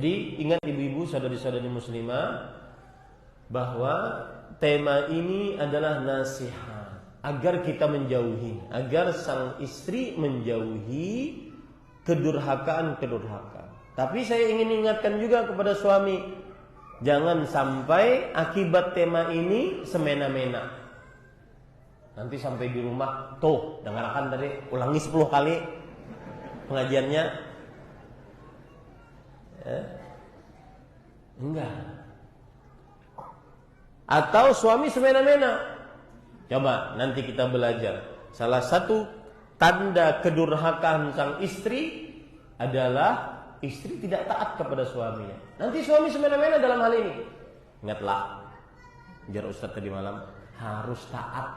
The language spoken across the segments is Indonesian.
Jadi ingat ibu-ibu, saudari-saudari muslimah, bahwa tema ini adalah nasihat agar kita menjauhi, agar sang istri menjauhi kedurhakaan-kedurhakaan. Tapi saya ingin ingatkan juga kepada suami, jangan sampai akibat tema ini semena-mena. Nanti sampai di rumah, tuh dengarkan tadi, ulangi 10 kali pengajiannya. Enggak. Atau suami semena-mena. Coba nanti kita belajar. Salah satu tanda kedurhakaan sang istri adalah istri tidak taat kepada suaminya. Nanti suami semena-mena dalam hal ini. Ingatlah, jar Ustaz tadi malam, harus taat.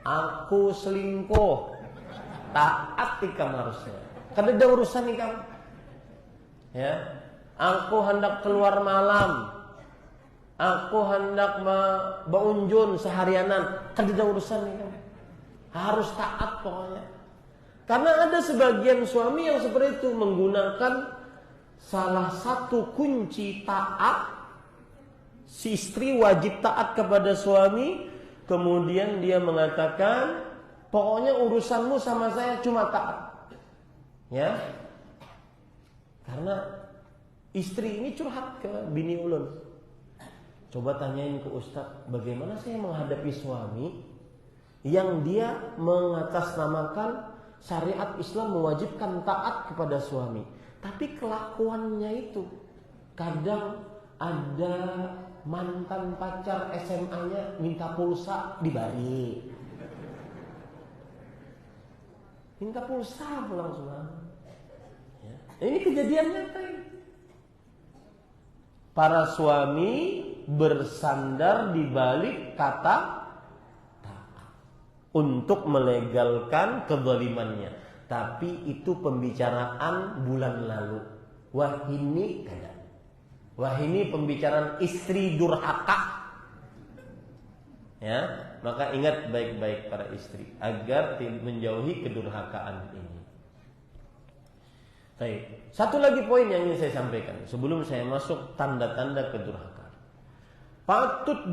Aku selingkuh, taat ikam harusnya. Karena ada urusan ikam. Ya, aku hendak keluar malam, aku hendak beunjun seharianan, kan tidak urusan ini kan. Harus taat pokoknya. Karena ada sebagian suami yang seperti itu, menggunakan salah satu kunci taat. Si istri wajib taat kepada suami, kemudian dia mengatakan, pokoknya urusanmu sama saya cuma taat. Ya. Karena istri ini curhat ke bini ulun. Coba tanyain ke Ustadz, bagaimana saya menghadapi suami yang dia mengatasnamakan syariat Islam mewajibkan taat kepada suami, tapi kelakuannya itu kadang ada mantan pacar SMA-nya minta pulsa dibalik, minta pulsa pulang semua. Ini kejadian nyata ini. Para suami bersandar di balik kata taat untuk melegalkan kezalimannya. Tapi itu pembicaraan bulan lalu. Wah ini pembicaraan istri durhaka. Ya, maka ingat baik-baik para istri agar menjauhi kedurhakaan ini. Baik, satu lagi poin yang ingin saya sampaikan sebelum saya masuk tanda-tanda kedurhakaan. Patut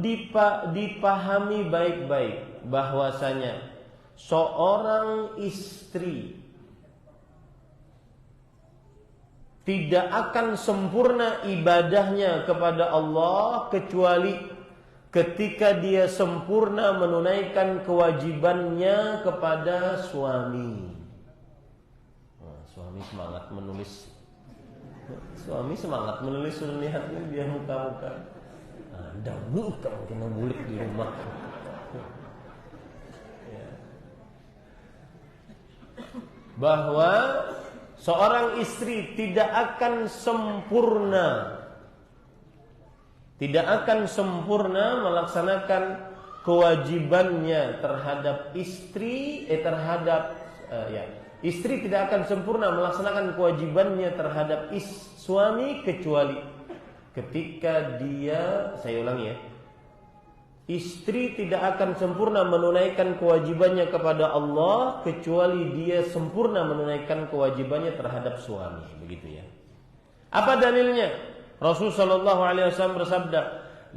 dipahami baik-baik bahwasanya seorang istri tidak akan sempurna ibadahnya kepada Allah kecuali ketika dia sempurna menunaikan kewajibannya kepada suami. Suami semangat menulis sunnihatnya dia muka-muka. Dahulu kamu kena bulik di rumah. Ya. Bahwa seorang istri tidak akan sempurna melaksanakan kewajibannya terhadap istri tidak akan sempurna melaksanakan kewajibannya terhadap suami kecuali ketika dia, saya ulangi ya, istri tidak akan sempurna menunaikan kewajibannya kepada Allah kecuali dia sempurna menunaikan kewajibannya terhadap suami, begitu ya. Apa dalilnya? Rasulullah sallallahu alaihi wasallam bersabda,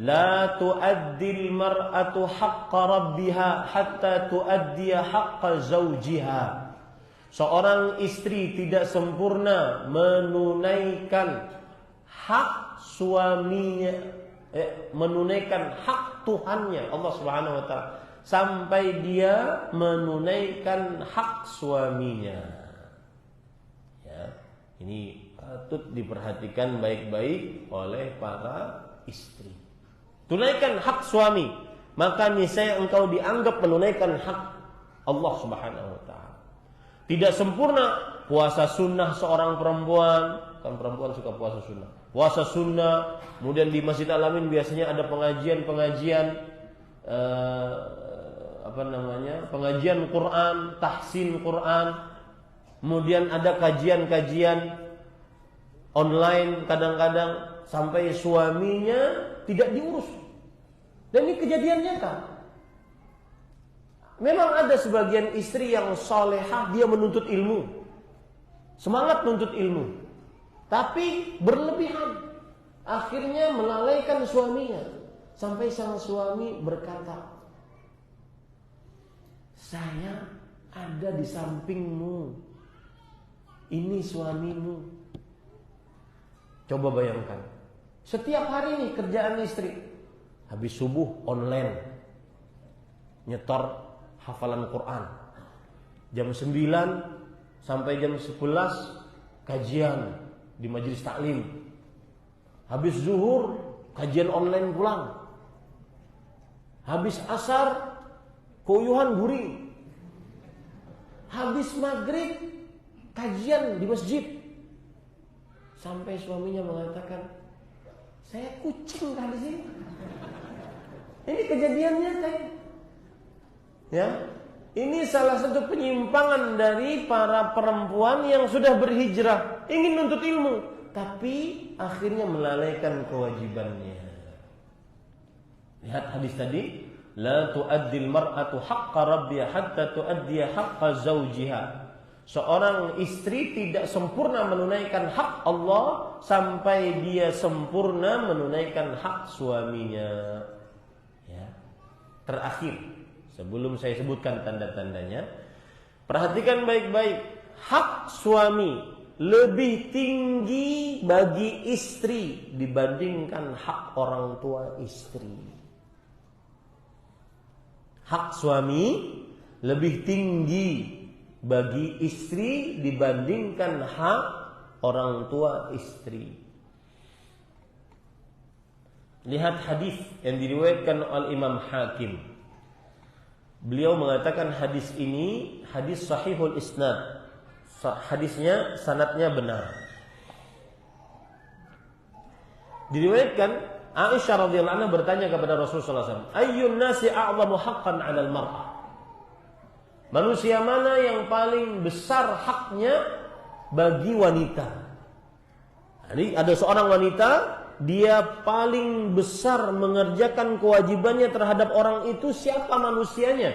"La tu'addil mar'atu haqqa rabbiha hatta tu'addiya haqqa zawjiha." Seorang istri tidak sempurna menunaikan hak suaminya, menunaikan hak Tuhannya Allah Subhanahu wa taala sampai dia menunaikan hak suaminya. Ya, ini patut diperhatikan baik-baik oleh para istri. Tunaikan hak suami, maka niscaya engkau dianggap menunaikan hak Allah Subhanahu wa taala. Tidak sempurna puasa sunnah seorang perempuan, kan perempuan suka puasa sunnah. Puasa sunnah, kemudian di Masjid Al-Amin biasanya ada pengajian pengajian Quran, tahsin Quran. Kemudian ada kajian-kajian online kadang-kadang sampai suaminya tidak diurus. Dan ini kejadian nyata. Memang ada sebagian istri yang solehah, dia menuntut ilmu, semangat menuntut ilmu. tapi berlebihan. Akhirnya melalaikan suaminya. Sampai sang suami berkata, saya ada di sampingmu, ini suamimu. Coba bayangkan, setiap hari nih kerjaan istri, habis subuh online, nyetor hafalan Quran, jam 9 sampai jam 11 kajian di majelis taklim, habis zuhur kajian online pulang, habis asar kuyuhan guring, habis maghrib kajian di masjid. Sampai suaminya mengatakan, saya kucing kali sini. Ini kejadian nyata. Ya, ini salah satu penyimpangan dari para perempuan yang sudah berhijrah, ingin nuntut ilmu, tapi akhirnya melalaikan kewajibannya. Lihat hadis tadi, la tu'addil mar'atu haqqa rabbiha hatta tu'addiya haqqa zawjiha. Seorang istri tidak sempurna menunaikan hak Allah sampai dia sempurna menunaikan hak suaminya. Ya. Terakhir, sebelum saya sebutkan tanda-tandanya, perhatikan baik-baik. Hak suami lebih tinggi bagi istri dibandingkan hak orang tua istri. Hak suami lebih tinggi bagi istri dibandingkan hak orang tua istri. Lihat hadis yang diriwayatkan oleh Imam Hakim. Beliau mengatakan hadis ini hadis sahihul isnad. Hadisnya sanadnya benar. Diriwayatkan Aisyah radhiyallahu anha bertanya kepada Rasulullah SAW, ayyun nasi a'zamu haqqan 'alal mar'ah? Manusia mana yang paling besar haknya bagi wanita? Jadi ada seorang wanita, dia paling besar mengerjakan kewajibannya terhadap orang itu, siapa manusianya?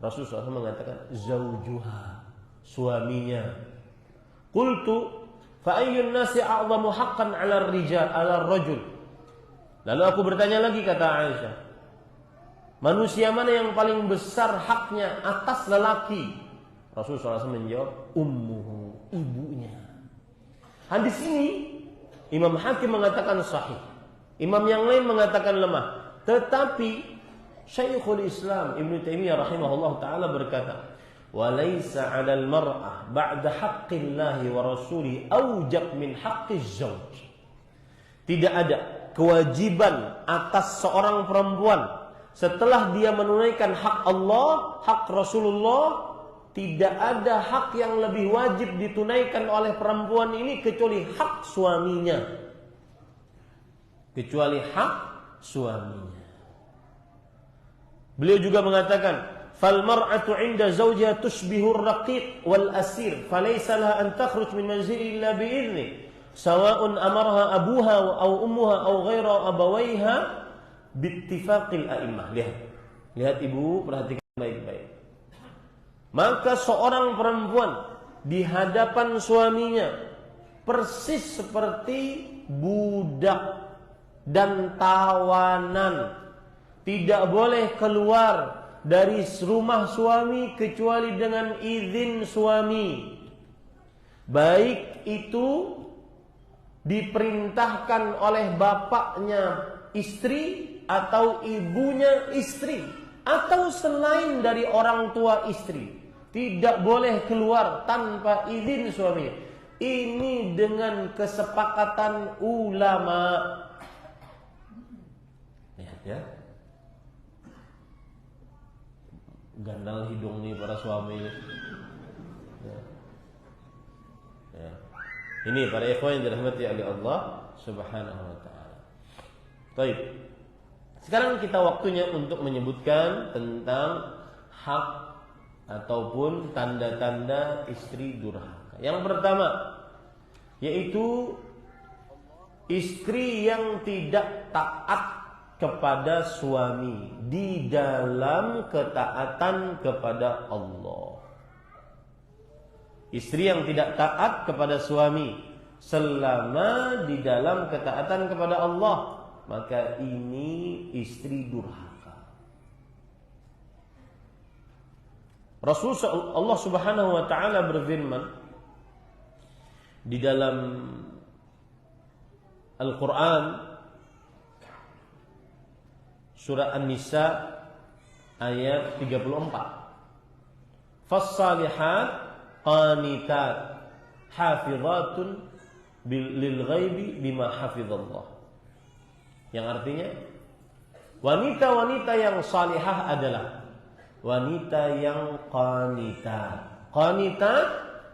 Rasulullah SAW mengatakan zaujuha, suaminya. Qultu fa ayyun nasi a'zamu haqqan 'ala ar-rijal 'ala ar-rajul? Lalu aku bertanya lagi, kata Aisyah, manusia mana yang paling besar haknya atas lelaki? Rasulullah SAW menjawab, ummuhu, ibunya. Hadis ini Imam Hakim mengatakan sahih, imam yang lain mengatakan lemah. Tetapi Syekhul Islam Ibnu Taimiyah rahimahullah taala berkata, walaysa 'alal mar'ah ba'da haqqillahi wa rasulihi aujab min haqqiz zauj. Tidak ada kewajiban atas seorang perempuan setelah dia menunaikan hak Allah, hak Rasulullah. Tidak ada hak yang lebih wajib ditunaikan oleh perempuan ini kecuali hak suaminya. Kecuali hak suaminya. Beliau juga mengatakan, fal mar'atu 'inda zawjiha tushbihu ar-raqiq wal asir, falaysa laha an takhruj min manzili illa bi idzni, sawa'un amarha abuha aw ummuha aw ghayra abawayha bittifaqil a'immah. Lihat ibu, perhatikan baik-baik. Maka seorang perempuan di hadapan suaminya persis seperti budak dan tawanan, tidak boleh keluar dari rumah suami kecuali dengan izin suami. Baik itu diperintahkan oleh bapaknya istri atau ibunya istri, atau selain dari orang tua istri, tidak boleh keluar tanpa izin suami. Ini dengan kesepakatan ulama. Lihat ya, gandal hidung nih para suami. Ya. Ini para ikhwan yang dirahmati oleh Allah Subhanahu wa taala. Baik. Sekarang kita waktunya untuk menyebutkan tentang hak ataupun tanda-tanda istri durhaka. Yang pertama yaitu istri yang tidak taat kepada suami di dalam ketaatan kepada Allah. Istri yang tidak taat kepada suami selama di dalam ketaatan kepada Allah, maka ini istri durhaka. Rasulullah Allah Subhanahu wa taala berfirman di dalam Al-Qur'an surah An-Nisa ayat 34. Fas-salihat qanitat hafizatun lil ghaibi bima hafizallah. Yang artinya wanita-wanita yang salihah adalah wanita yang qanitat. Qanitat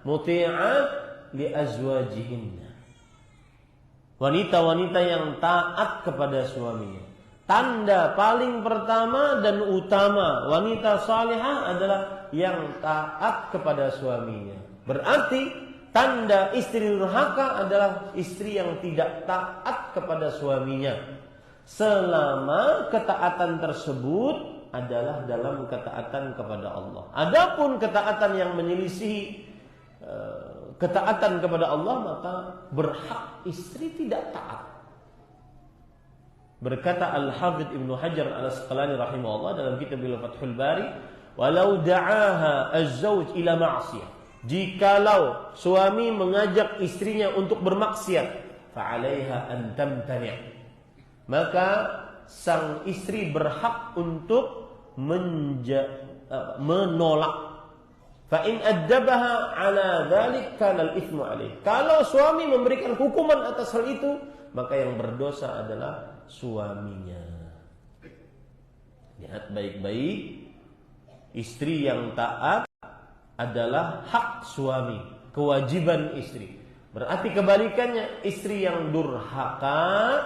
muti'at li azwajihinna. Wanita-wanita yang taat kepada suaminya. Tanda paling pertama dan utama wanita salihah adalah yang taat kepada suaminya. Berarti tanda istri durhaka adalah istri yang tidak taat kepada suaminya, selama ketaatan tersebut adalah dalam ketaatan kepada Allah. Adapun ketaatan yang menyelisihi ketaatan kepada Allah, maka berhak istri tidak taat. Berkata Al-Hafidz Ibnu Hajar Al-Asqalani rahimahullah dalam kitab Fathul Bari, walau da'aha az-zawj ila ma'siyah, jikalau suami mengajak istrinya untuk bermaksiat, fa'alaiha an tamtani', maka sang istri berhak untuk menolak. Fa in addabaha ala dzalik kana al-itsmu alaih. Kalau suami memberikan hukuman atas hal itu, maka yang berdosa adalah suaminya. Lihat baik-baik, istri yang taat adalah hak suami, kewajiban istri. Berarti kebalikannya, istri yang durhaka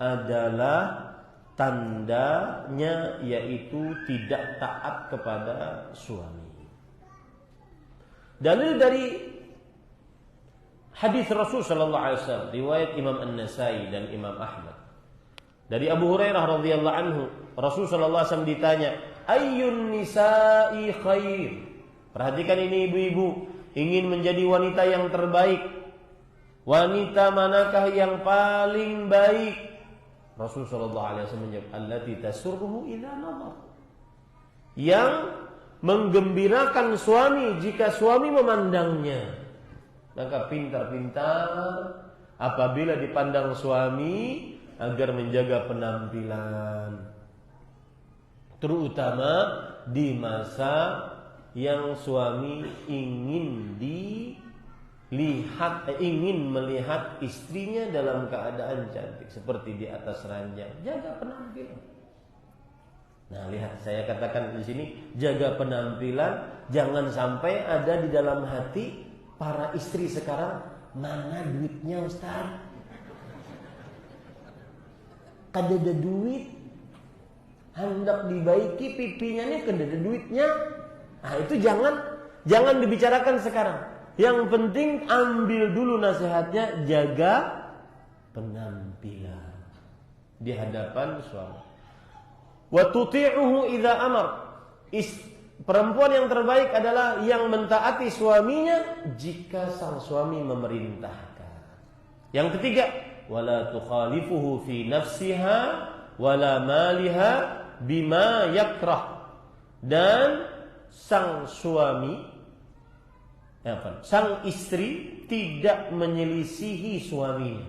adalah tandanya yaitu tidak taat kepada suami. Dalil dari hadis Rasul sallallahu alaihi wasallam riwayat Imam An-Nasai dan Imam Ahmad. Dari Abu Hurairah radhiyallahu anhu, Rasul sallallahu alaihi wasallam ditanya, "Ayyun nisa'i khair?" Perhatikan ini ibu-ibu, ingin menjadi wanita yang terbaik. Wanita manakah yang paling baik? Rasul sallallahu alaihi wasallam menjawab, "Allati tasurruhu idza nadhar." Yang menggembirakan suami jika suami memandangnya. Maka pintar-pintar apabila dipandang suami agar menjaga penampilan, terutama di masa yang suami ingin melihat istrinya dalam keadaan cantik seperti di atas ranjang. Jaga penampilan. Nah, lihat, saya katakan di sini, jaga penampilan, jangan sampai ada di dalam hati para istri sekarang, mana duitnya Ustaz? Kadada duit, hendak dibaiki pipinya nih, kadada duitnya. Nah, itu jangan dibicarakan sekarang. Yang penting ambil dulu nasihatnya, jaga penampilan di hadapan suami. Wa tuti'uhu idza amar. Perempuan yang terbaik adalah yang mentaati suaminya jika sang suami memerintahkan. Yang ketiga, wala tukhalifuhu fi nafsiha wala maliha bima yakrah. Dan sang istri tidak menyelisihi suaminya,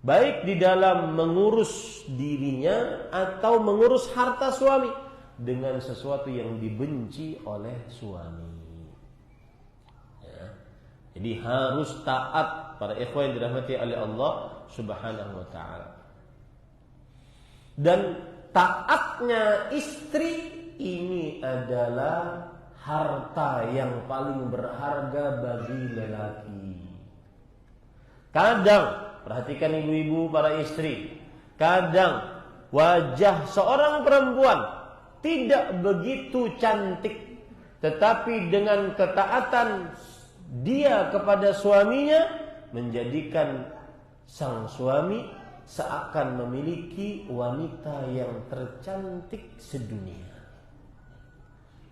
baik di dalam mengurus dirinya atau mengurus harta suami dengan sesuatu yang dibenci oleh suami. Ya. Jadi harus taat, para ikhwan yang dirahmati oleh Allah Subhanahu wa taala. Dan taatnya istri ini adalah harta yang paling berharga bagi lelaki. Kadang, perhatikan ibu-ibu, para istri, kadang wajah seorang perempuan tidak begitu cantik, tetapi dengan ketaatan dia kepada suaminya menjadikan sang suami seakan memiliki wanita yang tercantik sedunia.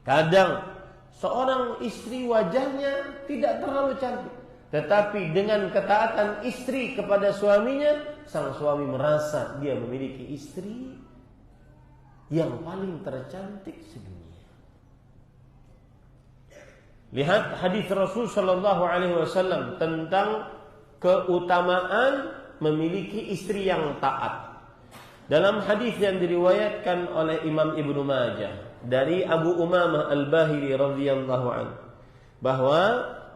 Kadang seorang istri wajahnya tidak terlalu cantik, Tetapi dengan ketaatan istri kepada suaminya, sang suami merasa dia memiliki istri yang paling tercantik sedunia. Lihat hadis Rasul sallallahu alaihi wasallam tentang keutamaan memiliki istri yang taat. Dalam hadis yang diriwayatkan oleh Imam Ibnu Majah dari Abu Umamah Al-Bahili radhiyallahu anhu bahwa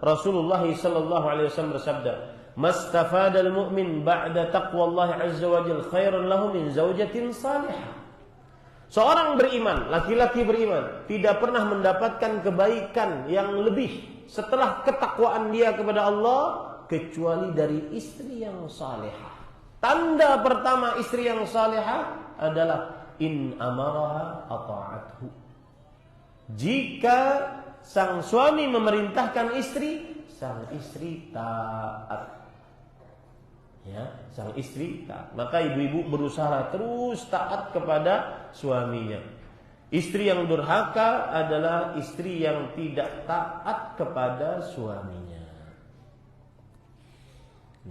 Rasulullah sallallahu alaihi wasallam bersabda, "Mastafadal mu'min ba'da taqwallahi azza wa jalla khairan lahu min zaujatin salihah." Seorang beriman, laki-laki beriman, tidak pernah mendapatkan kebaikan yang lebih setelah ketakwaan dia kepada Allah kecuali dari istri yang salihah. Tanda pertama istri yang salihah adalah in amaraha ata'athu. Jika sang suami memerintahkan istri, sang istri taat. Ya, sang istri taat. Maka ibu-ibu berusaha terus taat kepada suaminya. Istri yang durhaka adalah istri yang tidak taat kepada suaminya.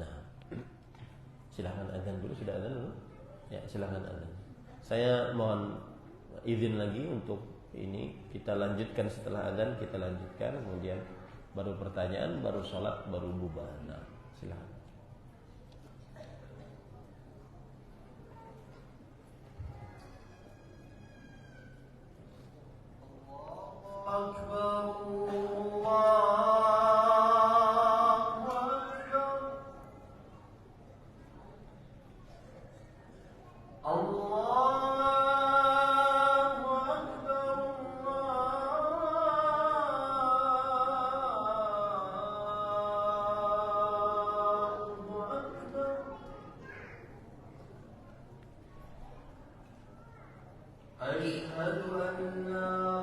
Nah, silakan azan dulu. Sudah azan dulu? Ya, silakan azan. Saya mohon izin lagi untuk ini kita lanjutkan setelah azan, kita lanjutkan, kemudian baru pertanyaan, baru sholat, baru bubar. Nah, silakan. أكبر الله أكبر الله أكبر الله أكبر أشهد أن لا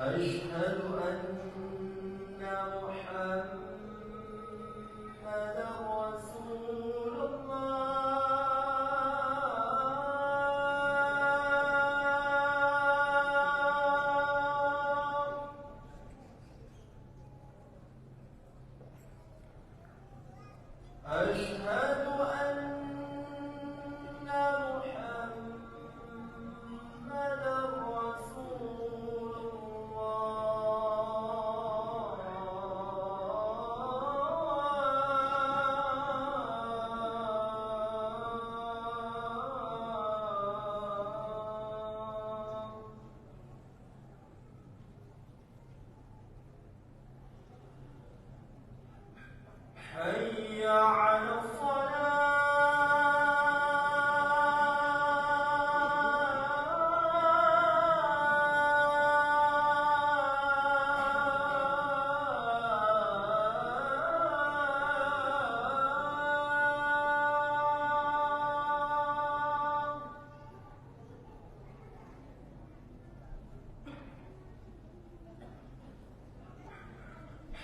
أشهد أن محمدا رسول الله أشهد أن محمدا رسول حي على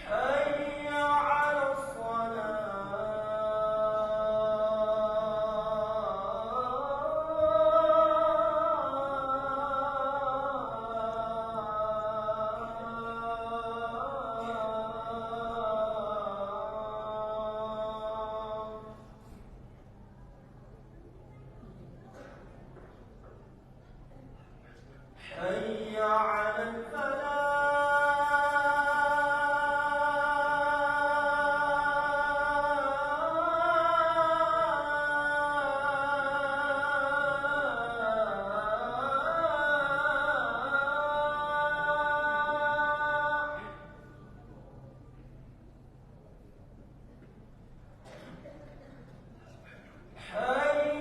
حي على حي على الفلاح حي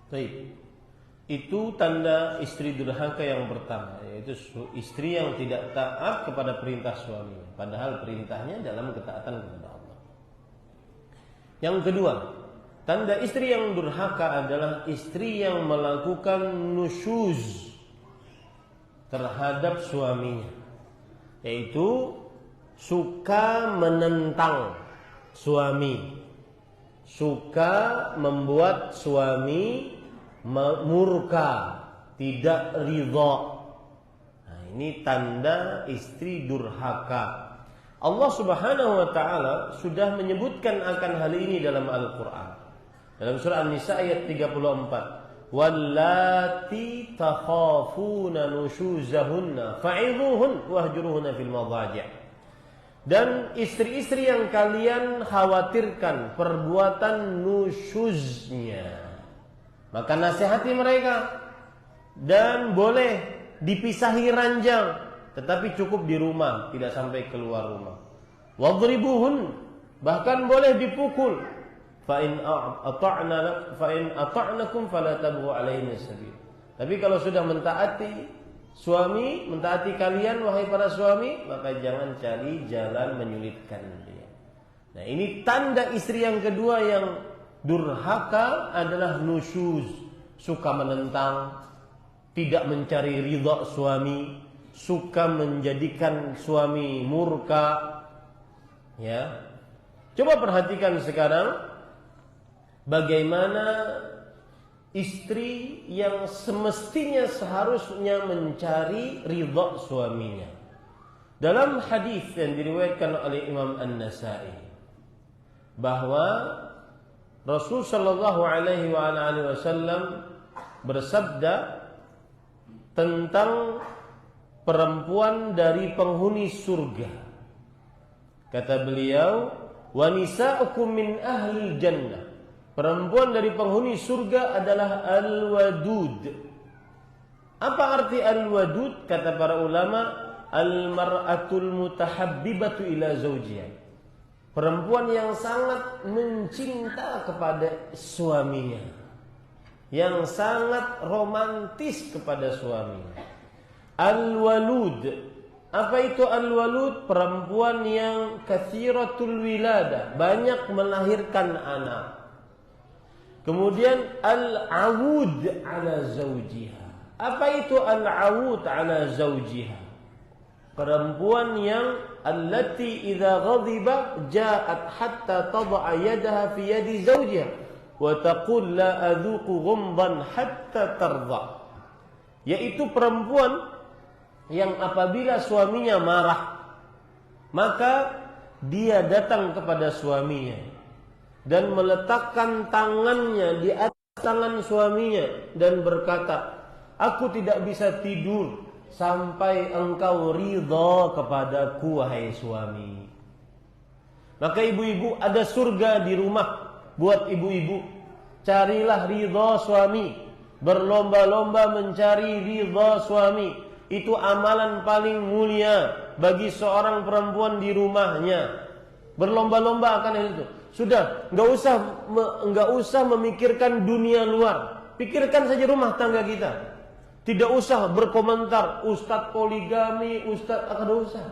Baik. Itu tanda istri durhaka yang pertama, yaitu istri yang tidak taat kepada perintah suaminya, padahal perintahnya dalam ketaatan kepada Allah. Yang kedua, tanda istri yang durhaka adalah istri yang melakukan nusyuz terhadap suaminya, yaitu suka menentang suami, suka membuat suami murka, tidak ridha. Nah, ini tanda istri durhaka. Allah Subhanahu wa taala sudah menyebutkan akan hal ini dalam Al-Qur'an. Dalam surah An-Nisa ayat 34. Wallati takhafuna nushuzahunna fa'idhuhun wahjuruhunna fil madhaji'. Dan istri-istri yang kalian khawatirkan perbuatan nusyuznya, maka nasihati mereka. Dan boleh dipisahi ranjang, tetapi cukup di rumah, tidak sampai keluar rumah. Wadribuhun, bahkan boleh dipukul. Fa in ata'nakum fala tabghu alaihinna sabil. Tapi kalau sudah mentaati suami, mentaati kalian wahai para suami, maka jangan cari jalan menyulitkan dia. Nah, ini tanda istri yang kedua yang durhaka adalah nusyuz, suka menentang, tidak mencari ridha suami, suka menjadikan suami murka. Ya. Coba perhatikan sekarang bagaimana istri yang semestinya seharusnya mencari ridha suaminya. Dalam hadis yang diriwayatkan oleh Imam An-Nasa'i bahwa Rasul sallallahu alaihi wasallam bersabda tentang perempuan dari penghuni surga. Kata beliau, "Wa nisa'ukum min ahlil jannah." Perempuan dari penghuni surga adalah al-wadud. Apa arti al-wadud? Kata para ulama, al-mar'atul mutahabbibatu ila zawjiha. Perempuan yang sangat mencinta kepada suaminya, yang sangat romantis kepada suaminya. Al-walud. Apa itu al-walud? Perempuan yang kathiratul wiladah, banyak melahirkan anak. Kemudian al-awud ala zawjiha. Apa itu al-awud ala zawjiha? Perempuan yang allati idza ghadiba ja'at hatta tad'a yadaha fi yadi zawjiha wa taqul la adzuqu ghumdan hatta tarda. Yaitu perempuan yang apabila suaminya marah, maka dia datang kepada suaminya dan meletakkan tangannya di atas tangan suaminya dan berkata, "Aku tidak bisa tidur sampai engkau ridha kepadaku wahai suami." Maka ibu-ibu, ada surga di rumah buat ibu-ibu. Carilah ridha suami, berlomba-lomba mencari ridha suami. Itu amalan paling mulia bagi seorang perempuan di rumahnya. Berlomba-lomba akan itu. Sudah, enggak usah memikirkan dunia luar. Pikirkan saja rumah tangga kita. Tidak usah berkomentar ustadz poligami, ustadz akan usah.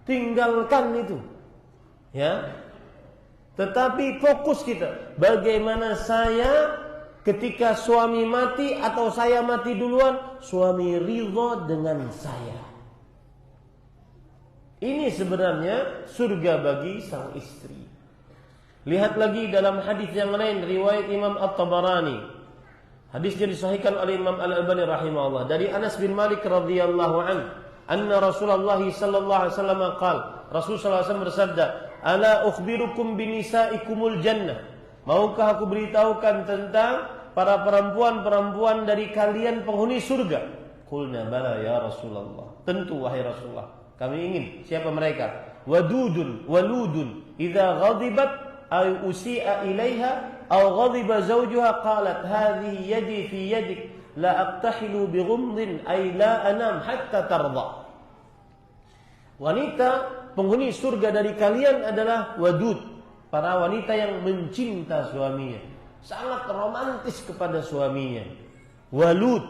Tinggalkan itu. Ya. Tetapi fokus kita, bagaimana saya ketika suami mati atau saya mati duluan, suami ridha dengan saya. Ini sebenarnya surga bagi sang istri. Lihat lagi dalam hadis yang lain riwayat Imam At-Tabarani. Hadisnya disahihkan oleh Imam Al-Albani rahimahullah dari Anas bin Malik radhiyallahu anhu, anna Rasulullah sallallahu alaihi wasallam qala, Rasul sallallahu alaihi wasallam bersabda, "Ala ukhbirukum binisaikumul jannah." Maukah aku beritahukan tentang para perempuan-perempuan dari kalian penghuni surga? Qulna bala ya Rasulullah. Tentu wahai Rasulullah, kami ingin. Siapa mereka? Wadudun, waludun, idza ghadibat ay usi'a ilaiha aw ghadiba zawjuha qalat hadhihi yadi fi yadik la aqtahilu bi ghumdin ay la anam hatta tarda. Wanita penghuni surga dari kalian adalah wadud, para wanita yang mencinta suaminya. sangat romantis kepada suaminya. Walud.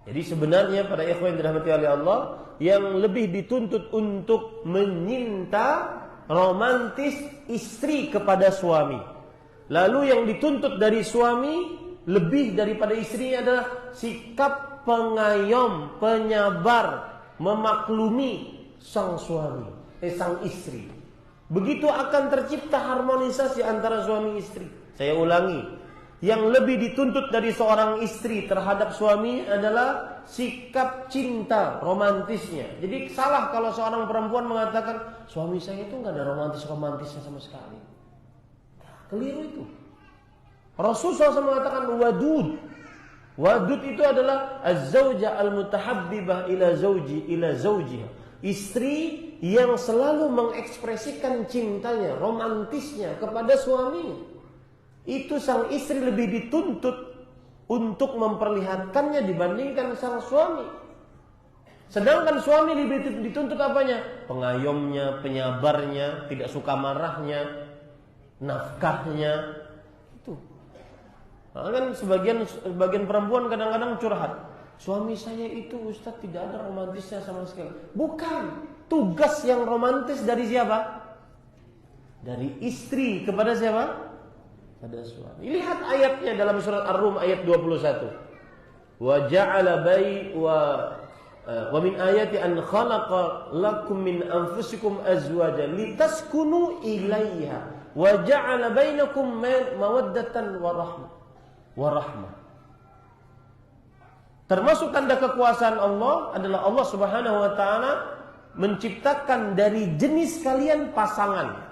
Jadi sebenarnya pada ikhwan yang dirahmati oleh Allah, yang lebih dituntut untuk menyinta romantis istri kepada suami. Lalu yang dituntut dari suami lebih daripada istrinya adalah sikap pengayom, penyabar, memaklumi sang suami, sang istri. Begitu akan tercipta harmonisasi antara suami istri. Saya ulangi, yang lebih dituntut dari seorang istri terhadap suami adalah sikap cinta romantisnya. Jadi salah kalau seorang perempuan mengatakan suami saya itu nggak ada romantisnya sama sekali. Keliru itu. Rasulullah SAW mengatakan wadud. Wadud itu adalah az-zawja al-mutahabbibah ila zawjiha. Istri yang selalu mengekspresikan cintanya, romantisnya kepada suaminya. Itu sang istri lebih dituntut untuk memperlihatkannya dibandingkan sang suami. Sedangkan suami lebih dituntut apanya? Pengayomnya, penyabarnya, tidak suka marahnya, nafkahnya. Itu. Nah, kan sebagian perempuan kadang-kadang curhat. Suami saya itu Ustaz tidak ada romantisnya sama sekali. Bukan. Tugas yang romantis dari siapa? Dari istri kepada siapa? Pada suami. Lihat ayatnya dalam surat Ar-Rum ayat 21. Wa ja'ala wa min ayati an khalaqa lakum min anfusikum azwajan litaskunu ilaiha wa ja'ala bainakum mawaddatan wa rahmah. Termasuk tanda kekuasaan Allah adalah Allah Subhanahu wa taala menciptakan dari jenis kalian pasangan.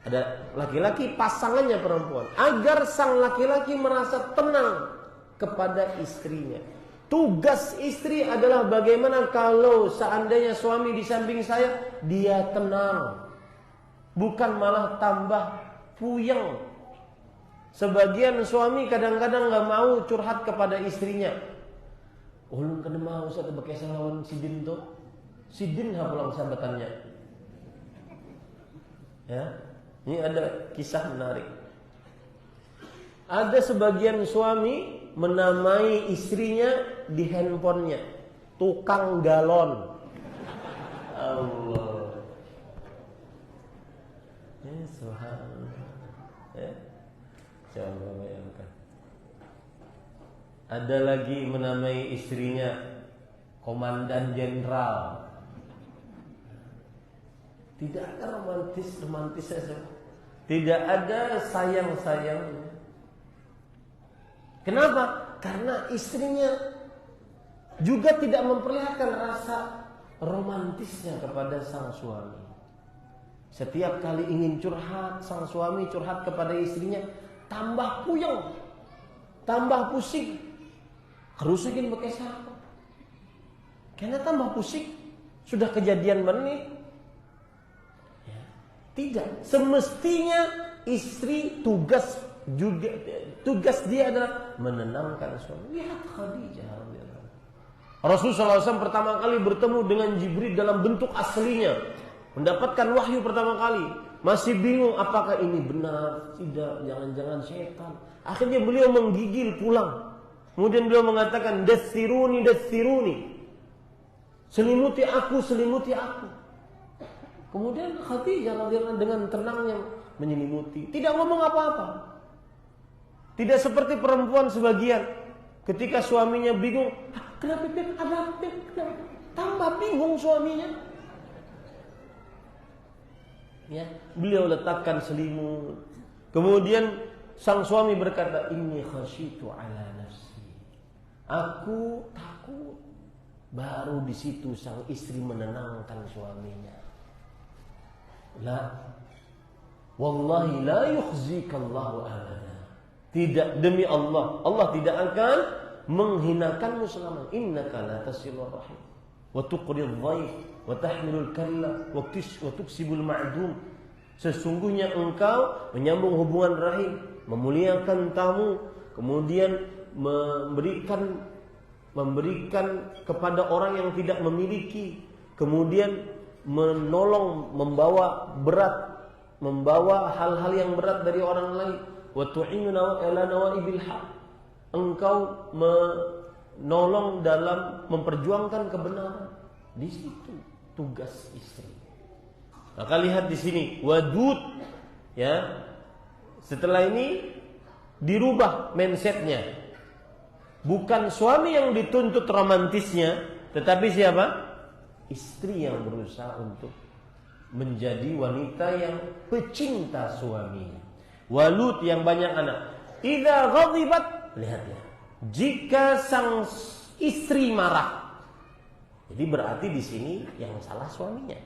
Ada laki-laki, pasangannya perempuan, agar sang laki-laki merasa tenang kepada istrinya. Tugas istri adalah bagaimana kalau seandainya suami di samping saya, dia tenang, bukan malah tambah puyeng. Sebagian suami kadang-kadang gak mau curhat kepada istrinya. Ulun kena mau Ustaz pakai lawan sidin tuh. Sidin hapulang sahabatannya. Ya. Ini ada kisah menarik. Ada sebagian suami menamai istrinya di handphonenya tukang galon. Allah. Ya subhanallah. Ya. Coba bayangkan. Ada lagi menamai istrinya Komandan Jenderal. Tidak ada romantis saja. Tidak ada sayang. Kenapa? Karena istrinya juga tidak memperlihatkan rasa romantisnya kepada sang suami. Setiap kali ingin curhat, sang suami curhat kepada istrinya, tambah puyeng, tambah pusing. Kerusukin pakai siapa? Karena tambah pusing. Sudah kejadian menit. Tidak, semestinya istri tugas dia adalah menenangkan suami. Lihat Khadijah radhiyallahu anha. Rasulullah SAW pertama kali bertemu dengan Jibril dalam bentuk aslinya, mendapatkan wahyu pertama kali, masih bingung apakah ini benar, tidak, jangan-jangan setan. Akhirnya beliau menggigil pulang. Kemudian beliau mengatakan, dathiruni, selimuti aku. Kemudian Khadijah radhiyallahu dengan tenangnya menyelimuti, tidak ngomong apa-apa. Tidak seperti perempuan sebagian, ketika suaminya bingung, kenapa ada apa? Tambah bingung suaminya. Ya, beliau letakkan selimut. Kemudian sang suami berkata, inni khasyitu ala nafsi. Aku takut. Baru di situ sang istri menenangkan suaminya. La, wallahi la yukhzikallahu abada. Tidak, demi Allah, Allah tidak akan menghinakanmu selama. Innaka la tasilur rahim wa tuqril dhaif wa tahmilul kalla wa tuksibul ma'dum. Sesungguhnya engkau menyambung hubungan rahim, memuliakan tamu, kemudian memberikan kepada orang yang tidak memiliki, kemudian menolong, membawa hal-hal yang berat dari orang lain, wa tu'inu ala nawaibil haq. Engkau menolong dalam memperjuangkan kebenaran. Di situ tugas istri. Maka lihat di sini wadud, ya. Setelah ini dirubah mindsetnya. Bukan suami yang dituntut romantisnya, tetapi siapa? Istri yang berusaha untuk menjadi wanita yang pecinta suaminya. Walud yang banyak anak. Idza ghadibat, lihat ya. Jika sang istri marah. Jadi berarti di sini yang salah suaminya.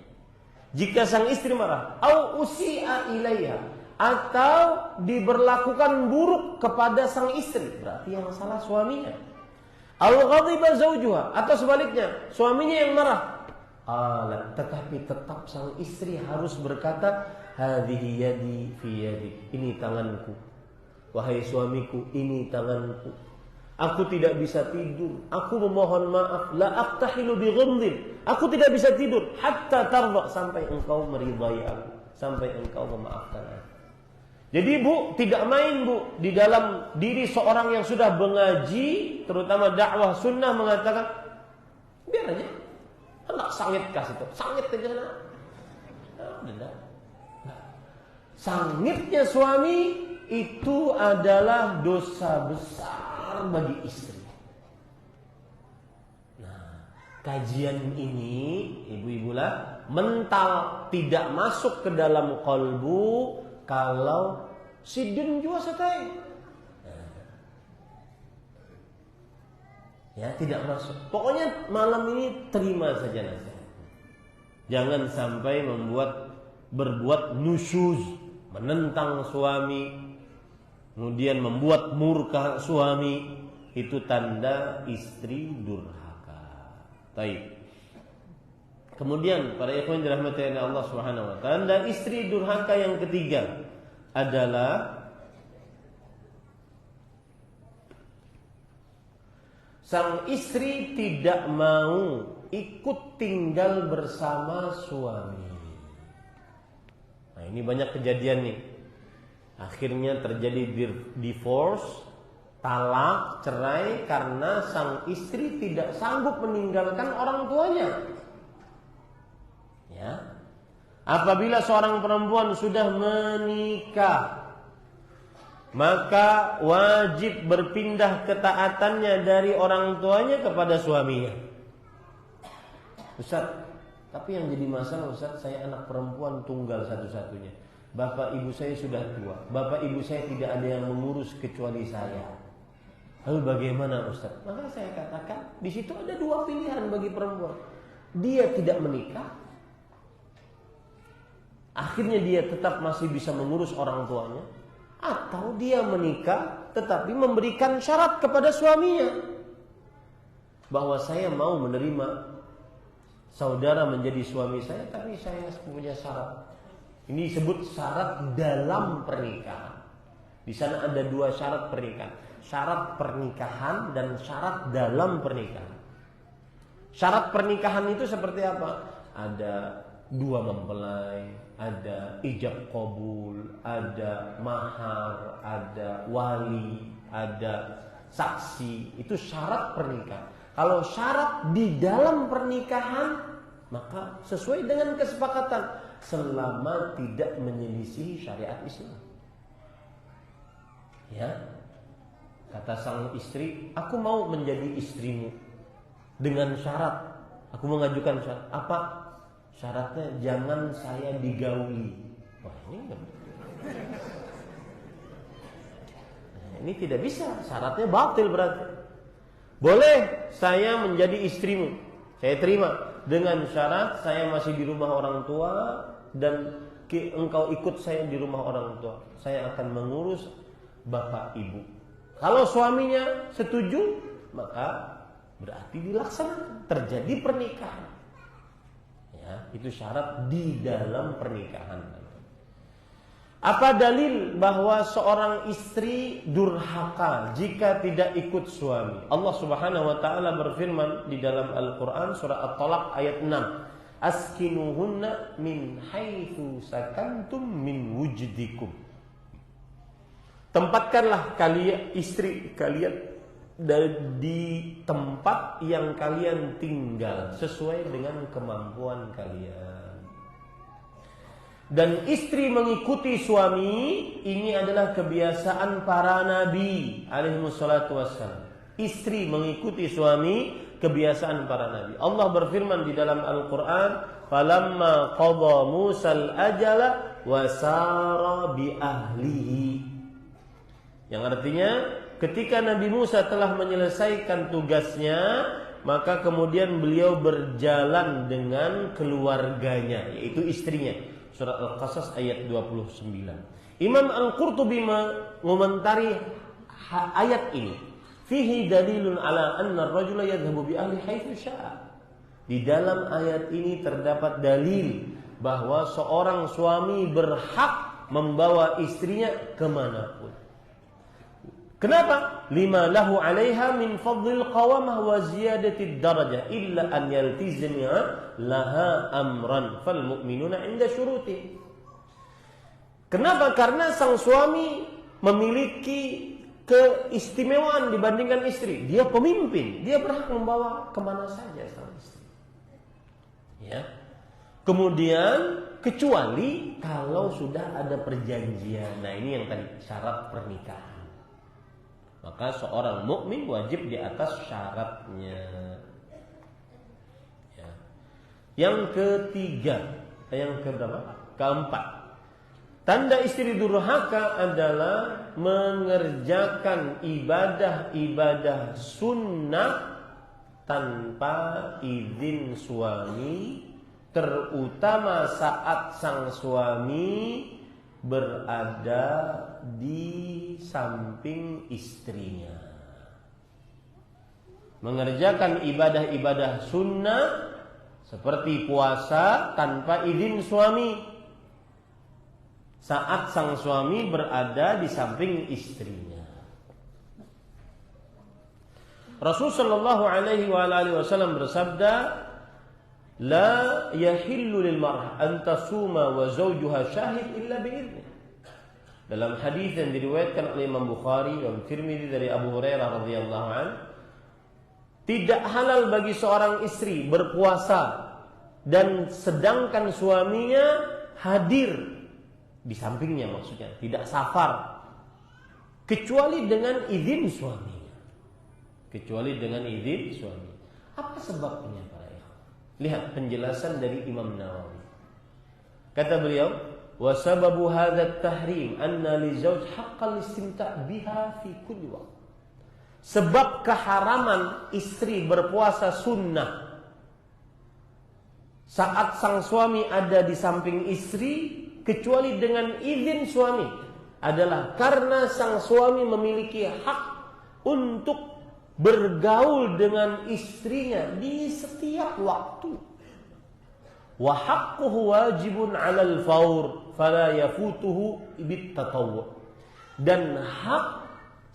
Jika sang istri marah, au usi'a ilaiha, atau diberlakukan buruk kepada sang istri, berarti yang salah suaminya. Au ghadiba zaujuha, atau sebaliknya, suaminya yang marah. Tetapi tetap sang istri harus berkata, hadhihi yadi fi yadik, ini tanganku. Wahai suamiku, ini tanganku. Aku tidak bisa tidur. Aku memohon maaf. La aqtahilu bi ghamdin. Aku tidak bisa tidur hatta tarda, sampai engkau meridai aku, sampai engkau memaafkan aku. Jadi Bu, tidak main Bu, di dalam diri seorang yang sudah mengaji, terutama dakwah sunnah, mengatakan biar aja, enggak sangit kasih itu, sangit aja nah. Sangitnya suami itu adalah dosa besar bagi istri. Nah, kajian ini ibu-ibulah mental tidak masuk ke dalam kolbu kalau sidin jua setai. Ya, tidak masuk. Pokoknya malam ini terima saja nasihat. Jangan sampai berbuat nusyuz, menentang suami, kemudian membuat murka suami, itu tanda istri durhaka. Baik. Kemudian para ikhwan dirahmati oleh Allah Subhanahu wa taala, tanda istri durhaka yang ketiga adalah sang istri tidak mau ikut tinggal bersama suami. Nah, ini banyak kejadian nih. Akhirnya terjadi divorce, talak, cerai karena sang istri tidak sanggup meninggalkan orang tuanya. Ya. Apabila seorang perempuan sudah menikah, maka wajib berpindah ketaatannya dari orang tuanya kepada suaminya. Ustaz, tapi yang jadi masalah Ustaz, saya anak perempuan tunggal satu-satunya. Bapak ibu saya sudah tua, bapak ibu saya tidak ada yang mengurus kecuali saya. Lalu bagaimana Ustaz? Maka saya katakan, di situ ada dua pilihan bagi perempuan. Dia tidak menikah, akhirnya dia tetap masih bisa mengurus orang tuanya, atau dia menikah tetapi memberikan syarat kepada suaminya bahwa saya mau menerima saudara menjadi suami saya, tapi saya punya syarat. Ini disebut syarat dalam pernikahan. Di sana ada dua syarat pernikahan. Syarat pernikahan dan syarat dalam pernikahan. Syarat pernikahan itu seperti apa? Ada dua mempelai, ada ijab qabul, ada mahar, ada wali, ada saksi. Itu syarat pernikahan. Kalau syarat di dalam pernikahan, maka sesuai dengan kesepakatan, selama tidak menyelisihi syariat Islam. Ya, kata sang istri, aku mau menjadi istrimu dengan syarat. Aku mengajukan syarat. Apa syaratnya? Jangan saya digauli. Wah, ini enggak. Ini tidak bisa. Syaratnya batil berarti. Boleh saya menjadi istrimu, saya terima, dengan syarat saya masih di rumah orang tua dan engkau ikut saya di rumah orang tua. Saya akan mengurus bapak ibu. Kalau suaminya setuju, maka berarti dilaksanakan, terjadi pernikahan. Ya, itu syarat di dalam pernikahan. Apa dalil bahwa seorang istri durhaka jika tidak ikut suami? Allah Subhanahu wa taala berfirman di dalam Al-Qur'an surah At-Talaq ayat 6. Askinuhunna min haitsu sakantum min wujdikum. Tempatkanlah kalian istri kalian di tempat yang kalian tinggal sesuai dengan kemampuan kalian. Dan istri mengikuti suami ini adalah kebiasaan para nabi alaihi wassalatu wassalam. Istri mengikuti suami kebiasaan para nabi. Allah berfirman di dalam Al-Qur'an, "Falamma qada Musal ajala wa sara bi ahlihi." Yang artinya ketika Nabi Musa telah menyelesaikan tugasnya, maka kemudian beliau berjalan dengan keluarganya, yaitu istrinya. Surat Al-Qasas ayat 29. Imam Al-Qurtubi mengomentari ayat ini. Fihi dalilun ala anna ar-rajula yadhhabu bi ahli haitsu syaa. Di dalam ayat ini terdapat dalil bahwa seorang suami berhak membawa istrinya kemanapun. Kenapa? Lima lahu 'alaiha min fadlil qawamah wa ziyadati darajah illa an yaltizima laha amran fal mu'minuna 'inda syurutih. Kenapa? Karena sang suami memiliki keistimewaan dibandingkan istri. Dia pemimpin, dia berhak membawa kemana saja sang istri. Ya. Kemudian kecuali kalau sudah ada perjanjian. Nah, ini yang tadi syarat pernikahan. Maka seorang mukmin wajib di atas syaratnya. Ya. Yang ketiga, yang keberapa? Keempat. Tanda istri durhaka adalah mengerjakan ibadah-ibadah sunnah tanpa izin suami, terutama saat sang suami berada di samping istrinya. Mengerjakan ibadah-ibadah sunnah seperti puasa tanpa izin suami saat sang suami berada di samping istrinya. Rasul sallallahu alaihi wasallam bersabda, "La yahillu lil mar'ah an tasuma wa zawjuha syahid illa bi'idznih." Dalam hadis yang diriwayatkan oleh Imam Bukhari dan Tirmidzi dari Abu Hurairah radhiyallahu an, tidak halal bagi seorang istri berpuasa dan sedangkan suaminya hadir di sampingnya, maksudnya tidak safar, kecuali dengan izin suaminya. Kecuali dengan izin suami. Apa sebabnya para ikhwan? Lihat penjelasan dari Imam Nawawi. Kata beliau, wa sababu hadzal tahrim anna li zawj haqqal istimta' biha fi kulli waqt. Sebab keharaman istri berpuasa sunnah saat sang suami ada di samping istri kecuali dengan izin suami adalah karena sang suami memiliki hak untuk bergaul dengan istrinya di setiap waktu. Wa haqquhu wajibun 'alal fawr fala yafutuhu bit tatawwu. Dan hak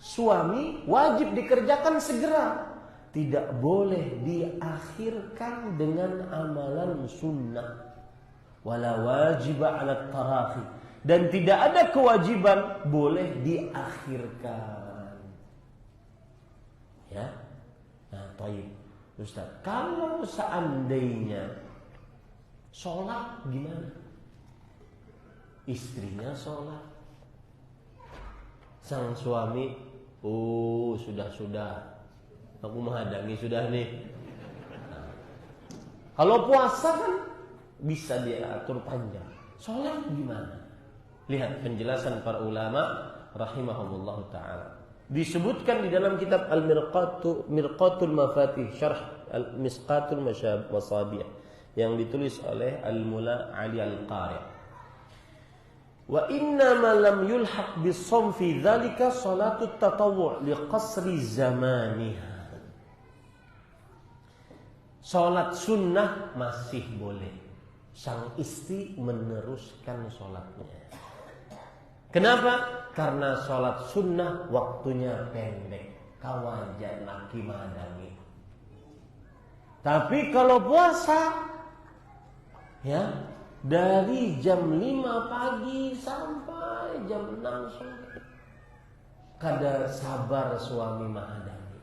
suami wajib dikerjakan segera, tidak boleh diakhirkan dengan amalan sunnah. Wala wajiba 'ala tarafi, dan tidak ada kewajiban boleh diakhirkan. Ya. Nah, thayyib. Ustaz, kalau seandainya sholat gimana? Istrinya sholat, sang suami, sudah, aku menghadangi sudah nih. Nah, kalau puasa kan bisa diatur panjang. Sholat gimana? Lihat penjelasan para ulama rahimahumullah ta'ala. Disebutkan di dalam kitab Al-Mirqatul Mafatih, Syarh Al-Misqatul Masabih, yang ditulis oleh Al-Mula Ali Al-Qari. Wa innama lam yulhaq bis-shaum fi dzalika salatut tatawwu' li qasri zamaniha. Salat sunnah masih boleh sang istri meneruskan sholatnya. Kenapa? Karena sholat sunnah waktunya pendek, kawajan laki madangi. Tapi kalau puasa, ya, dari jam 5 pagi sampai jam 6 sore. kada sabar suami mahadami.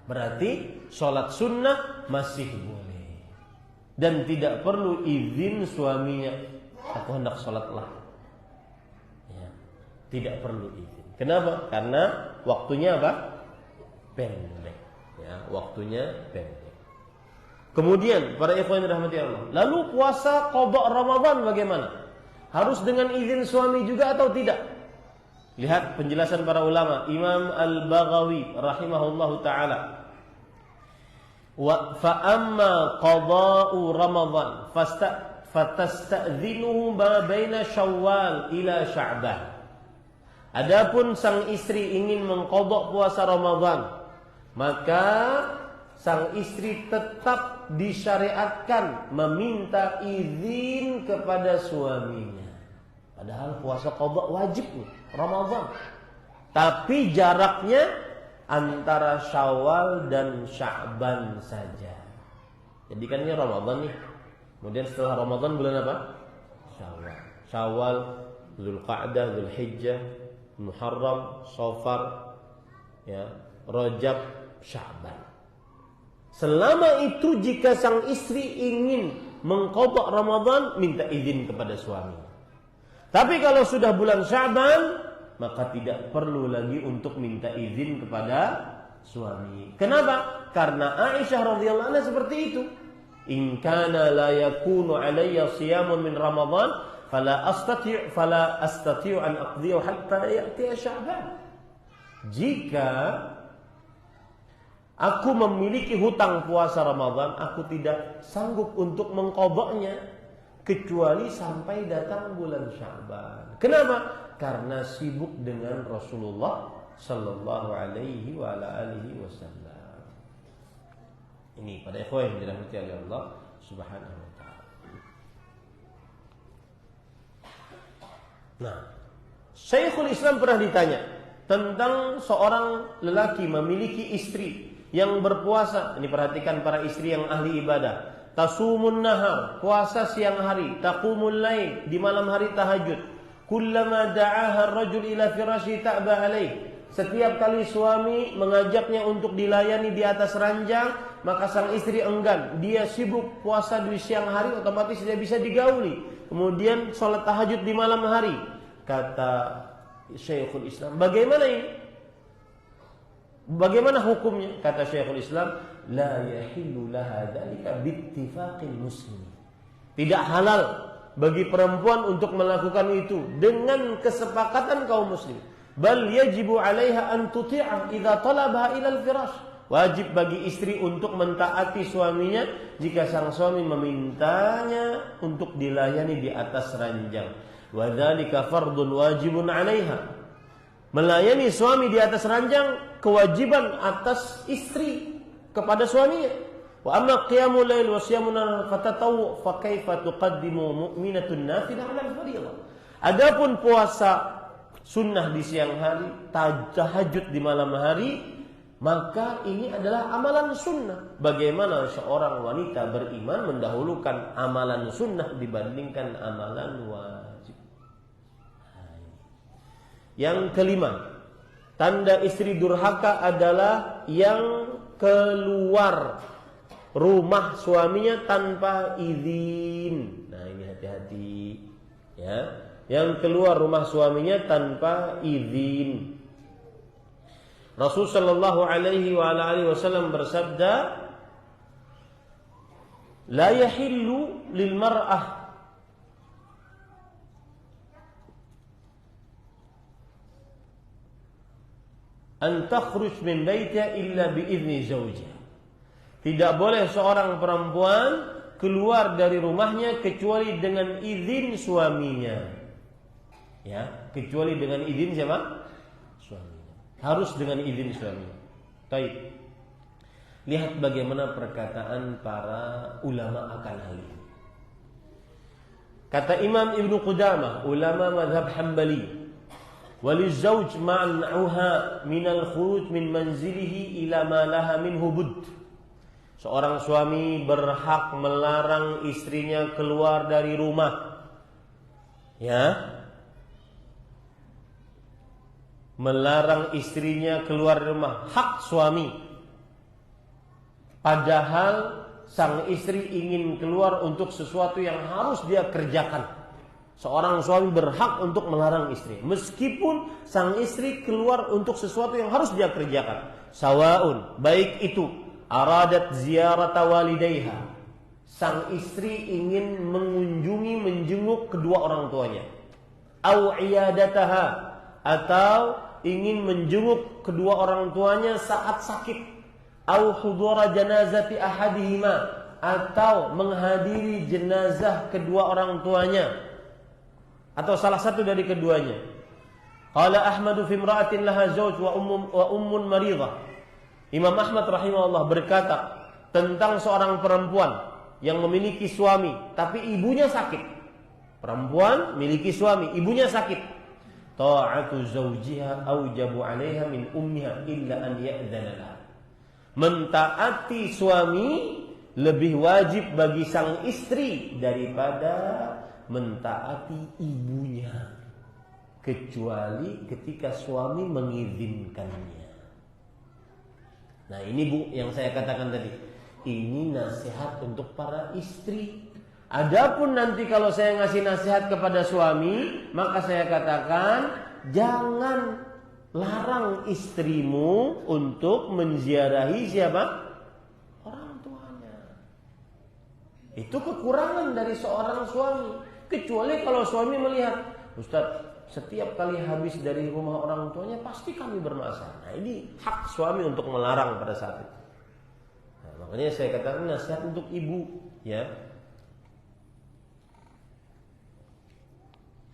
Berarti sholat sunnah masih boleh dan tidak perlu izin suaminya. Aku hendak sholatlah. Ya, tidak perlu izin. Kenapa? Karena waktunya apa? Pendek. Ya, waktunya pendek. Kemudian para ikhwan yang dirahmati Allah, lalu puasa qada Ramadan bagaimana? Harus dengan izin suami juga atau tidak? Lihat penjelasan para ulama. Imam Al-Baghawi rahimahullahu taala, wa fa amma qada'u Ramadan fatasta'dhinuhu ma baina Syawal ila Sya'ban. Adapun sang istri ingin mengqadha puasa Ramadan, maka sang istri tetap disyariatkan meminta izin kepada suaminya. Padahal puasa qadha wajib nih, Ramadan. Tapi jaraknya antara Syawal dan Sya'ban saja. Jadi kan ini Ramadan nih. Kemudian setelah Ramadan bulan apa? Syawal. Syawal, Dzulqa'dah, Dzulhijjah, Muharram, Shafar, ya, Rajab, Sya'ban. Selama itu jika sang istri ingin mengqadha Ramadan, minta izin kepada suami. Tapi kalau sudah bulan Sya'ban, maka tidak perlu lagi untuk minta izin kepada suami. Kenapa? Karena Aisyah radhiyallahu anha seperti itu. In kana la yakunu alayya siyamun min Ramadan fala astati' an aqdihi hatta ya'ti Sya'ban. Jika aku memiliki hutang puasa Ramadan, aku tidak sanggup untuk mengqadhanya kecuali sampai datang bulan Sya'ban. Kenapa? Karena sibuk dengan Rasulullah sallallahu alaihi wa ala alihi wasallam. Ini pada ikhwan yang dirahmati oleh Allah Subhanahu wa taala. Nah, Syekhul Islam pernah ditanya tentang seorang lelaki memiliki istri yang berpuasa. Ini perhatikan para istri yang ahli ibadah. Tasumun nahar, puasa siang hari. Taqumul lail, di malam hari tahajud. Kullama da'aha ar-rajul ila firasyi ta'ba alaih. Setiap kali suami mengajaknya untuk dilayani di atas ranjang, maka sang istri enggan. Dia sibuk puasa di siang hari, otomatis tidak bisa digauli. Kemudian sholat tahajud di malam hari. Kata Syekhul Islam, bagaimana ini? Bagaimana hukumnya? Kata Syekhul Islam, la yahillu laha dzalika bittifaqil muslimin. Tidak halal bagi perempuan untuk melakukan itu dengan kesepakatan kaum muslim. Bal yajibu 'alaiha an tuti'a idza talabaha ila al-firash. Wajib bagi istri untuk mentaati suaminya jika sang suami memintanya untuk dilayani di atas ranjang. Wa dzalika fardun wajibun 'alaiha. Melayani suami di atas ranjang kewajiban atas istri kepada suaminya. Wa amma qiyamul lail wa siyamun fatatawwu fa kaifa tuqaddimu mu'minatun nafilah 'ala al-fardhiyah. Adapun puasa sunnah di siang hari, tahajud di malam hari, maka ini adalah amalan sunnah. Bagaimana seorang wanita beriman mendahulukan amalan sunnah dibandingkan amalan wajib. Yang kelima, tanda istri durhaka adalah yang keluar rumah suaminya tanpa izin. Nah, ini hati-hati ya. Yang keluar rumah suaminya tanpa izin. Rasul sallallahu alaihi wa ala alihi wasallam bersabda, la yahillu lil mar'ah an takhruj min baitiha illa bi idzni zawjiha. Tidak boleh seorang perempuan keluar dari rumahnya kecuali dengan izin suaminya. Ya, kecuali dengan izin siapa? Suaminya. Harus dengan izin suaminya. Baik. Lihat bagaimana perkataan para ulama akan hal ini. Kata Imam Ibnu Qudamah, ulama mazhab Hambali, walizawj ma'na'uha minal khuruj min manzilihi ila ma laha minhu bud. Seorang suami berhak melarang istrinya keluar dari rumah, ya, melarang istrinya keluar dari rumah, hak suami. Padahal sang istri ingin keluar untuk sesuatu yang harus dia kerjakan. Seorang suami berhak untuk melarang istri, meskipun sang istri keluar untuk sesuatu yang harus dia kerjakan. Sawaun, baik itu aradat ziyarata walidayha, sang istri ingin mengunjungi, menjenguk kedua orang tuanya, au iyadataha, atau ingin menjenguk kedua orang tuanya saat sakit, au hudura janazati ahadihima, atau menghadiri jenazah kedua orang tuanya atau salah satu dari keduanya. Qala Ahmadu fi imra'atin laha zawj wa ummun maridah. Imam Ahmad rahimahullah berkata tentang seorang perempuan yang memiliki suami tapi ibunya sakit. Perempuan memiliki suami, ibunya sakit. Ta'atu zawjiha aujabu 'alaiha min ummiha illa an ya'dzana laha. Mentaati suami lebih wajib bagi sang istri daripada mentaati ibunya, kecuali ketika suami mengizinkannya. Nah ini Bu yang saya katakan tadi, ini nasihat untuk para istri. Adapun nanti kalau saya ngasih nasihat kepada suami, maka saya katakan jangan larang istrimu untuk menziarahi siapa? Orang tuanya. Itu kekurangan dari seorang suami. Kecuali kalau suami melihat, Ustaz, setiap kali habis dari rumah orang tuanya pasti kami bermasalah. Nah ini hak suami untuk melarang pada saat itu. Nah, makanya saya katakan nasihat untuk ibu, ya.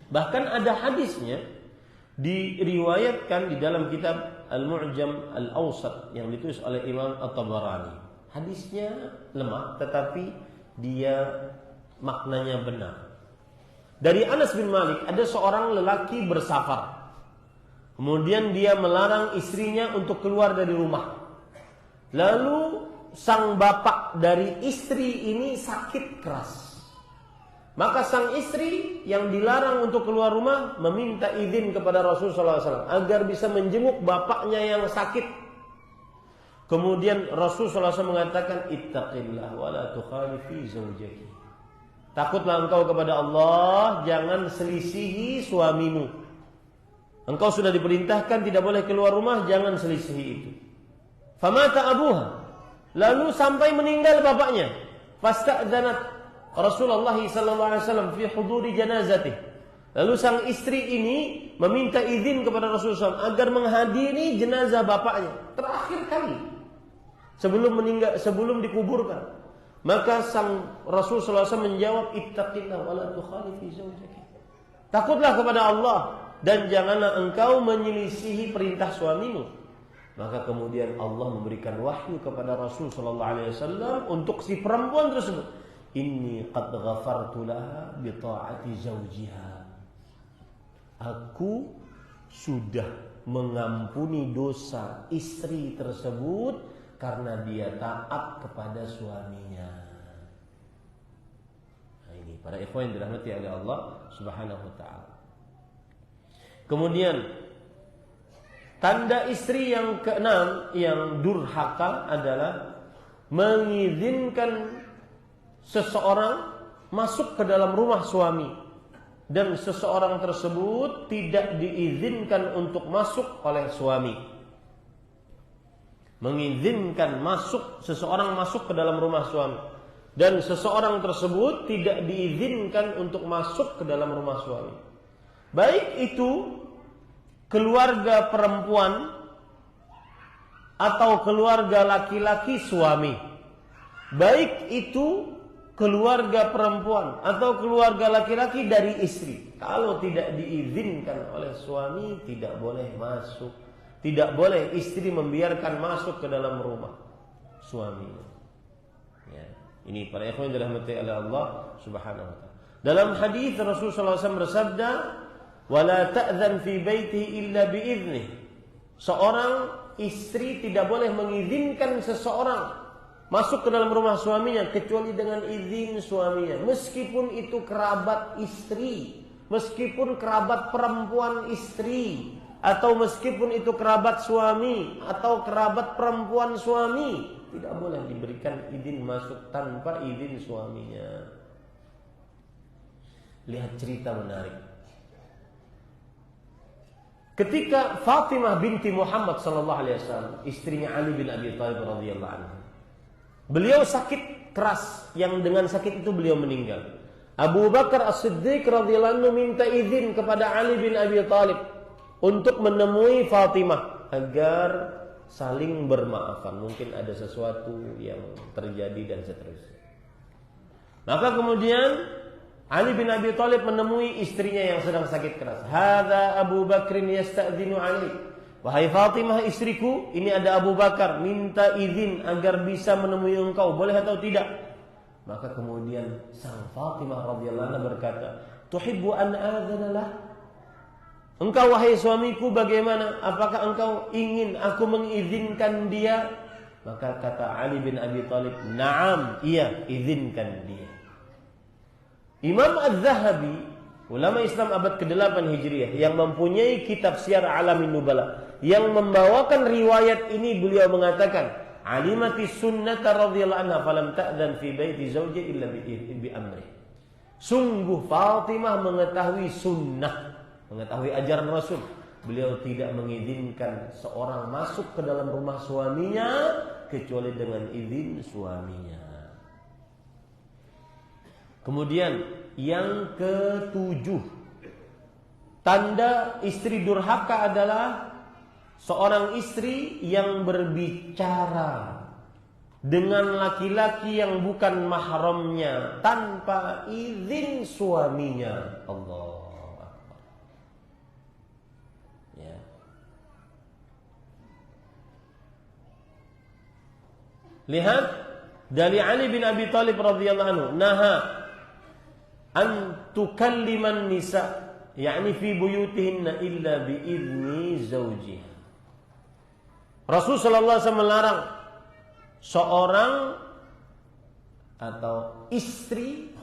Bahkan ada hadisnya diriwayatkan di dalam kitab Al-Mu'jam Al-Awsat yang ditulis oleh Imam At-Tabarani. Hadisnya lemah tetapi dia maknanya benar. Dari Anas bin Malik, ada seorang lelaki bersafar. Kemudian dia melarang istrinya untuk keluar dari rumah. Lalu sang bapak dari istri ini sakit keras. Maka sang istri yang dilarang untuk keluar rumah meminta izin kepada Rasulullah SAW agar bisa menjenguk bapaknya yang sakit. Kemudian Rasulullah SAW mengatakan, ittaqillah wa la tukhalifi zawjaki. Takutlah engkau kepada Allah, jangan selisihi suamimu. Engkau sudah diperintahkan tidak boleh keluar rumah, jangan selisihi itu. Famata abuha, lalu sampai meninggal bapaknya. Fasta'dzanat Rasulullah SAW fi huduri janazatih. Lalu sang istri ini meminta izin kepada Rasulullah SAW agar menghadiri jenazah bapaknya terakhir kali sebelum meninggal, sebelum dikuburkan. Maka sang Rasulullah SAW menjawab, ittaqillah wa la tukhalifi zawjaki. Takutlah kepada Allah dan janganlah engkau menyelisihi perintah suamimu. Maka kemudian Allah memberikan wahyu kepada Rasul SAW untuk si perempuan tersebut. Inni qad ghafartu laha bi ta'ati zawjiha. Aku sudah mengampuni dosa istri tersebut karena dia taat kepada suaminya. Nah ini para ikhwan yang dirahmati oleh Allah Subhanahu wa taala. Kemudian tanda istri yang keenam yang durhaka adalah mengizinkan seseorang masuk ke dalam rumah suami dan seseorang tersebut tidak diizinkan untuk masuk oleh suami. Mengizinkan seseorang masuk ke dalam rumah suami dan seseorang tersebut tidak diizinkan untuk masuk ke dalam rumah suami. Baik itu keluarga perempuan atau keluarga laki-laki suami. Baik itu keluarga perempuan atau keluarga laki-laki dari istri. Kalau tidak diizinkan oleh suami, tidak boleh masuk. Tidak boleh istri membiarkan masuk ke dalam rumah suaminya. Ya. Ini para ikhwan yang dirahmati oleh Allah Subhanahu wa taala. Dalam hadis Rasulullah SAW bersabda, "Wala ta'dzan fi baitihi illa bi'idnih." Seorang istri tidak boleh mengizinkan seseorang masuk ke dalam rumah suaminya kecuali dengan izin suaminya, meskipun itu kerabat istri, meskipun kerabat perempuan istri, atau meskipun itu kerabat suami atau kerabat perempuan suami, tidak boleh diberikan izin masuk tanpa izin suaminya. Lihat cerita menarik. Ketika Fatimah binti Muhammad sallallahu alaihi wasallam, istrinya Ali bin Abi Thalib radhiyallahu anhu, beliau sakit keras yang dengan sakit itu beliau meninggal. Abu Bakar As-Siddiq radhiyallahu anhu minta izin kepada Ali bin Abi Thalib untuk menemui Fatimah agar saling bermaafan. Mungkin ada sesuatu yang terjadi dan seterusnya. Maka kemudian Ali bin Abi Thalib menemui istrinya yang sedang sakit keras. Hadza Abu Bakrin yasta'dzinu Ali. Wahai Fatimah istriku, ini ada Abu Bakar minta izin agar bisa menemui engkau, boleh atau tidak? Maka kemudian sang Fatimah radhiyallahu anha berkata, "Tuhibbu an adzana lah?" Engkau wahai suamiku bagaimana? Apakah engkau ingin aku mengizinkan dia? Maka kata Ali bin Abi Thalib, "Na'am, iya, izinkan dia." Imam Az-Zahabi, ulama Islam abad ke-8 Hijriah yang mempunyai kitab Syiar Alamin Nubala, yang membawakan riwayat ini, beliau mengatakan, "Alimati sunnata radhiyallahu anha falam ta'dan fi baiti zawji illa bi amri." Sungguh Fatimah mengetahui sunnah, mengetahui ajaran Rasul. Beliau tidak mengizinkan seorang masuk ke dalam rumah suaminya kecuali dengan izin suaminya. Kemudian yang ke-7, tanda istri durhaka adalah seorang istri yang berbicara dengan laki-laki yang bukan mahramnya tanpa izin suaminya. Allahu Akbar. Ya. Lihat dari Ali bin Abi Thalib radhiyallahu anhu, naha an tukalliman nisa, yakni fi buyutihinna illa bi idzni zawjiha. Rasul sallallahu alaihi wasallam melarang seorang atau istri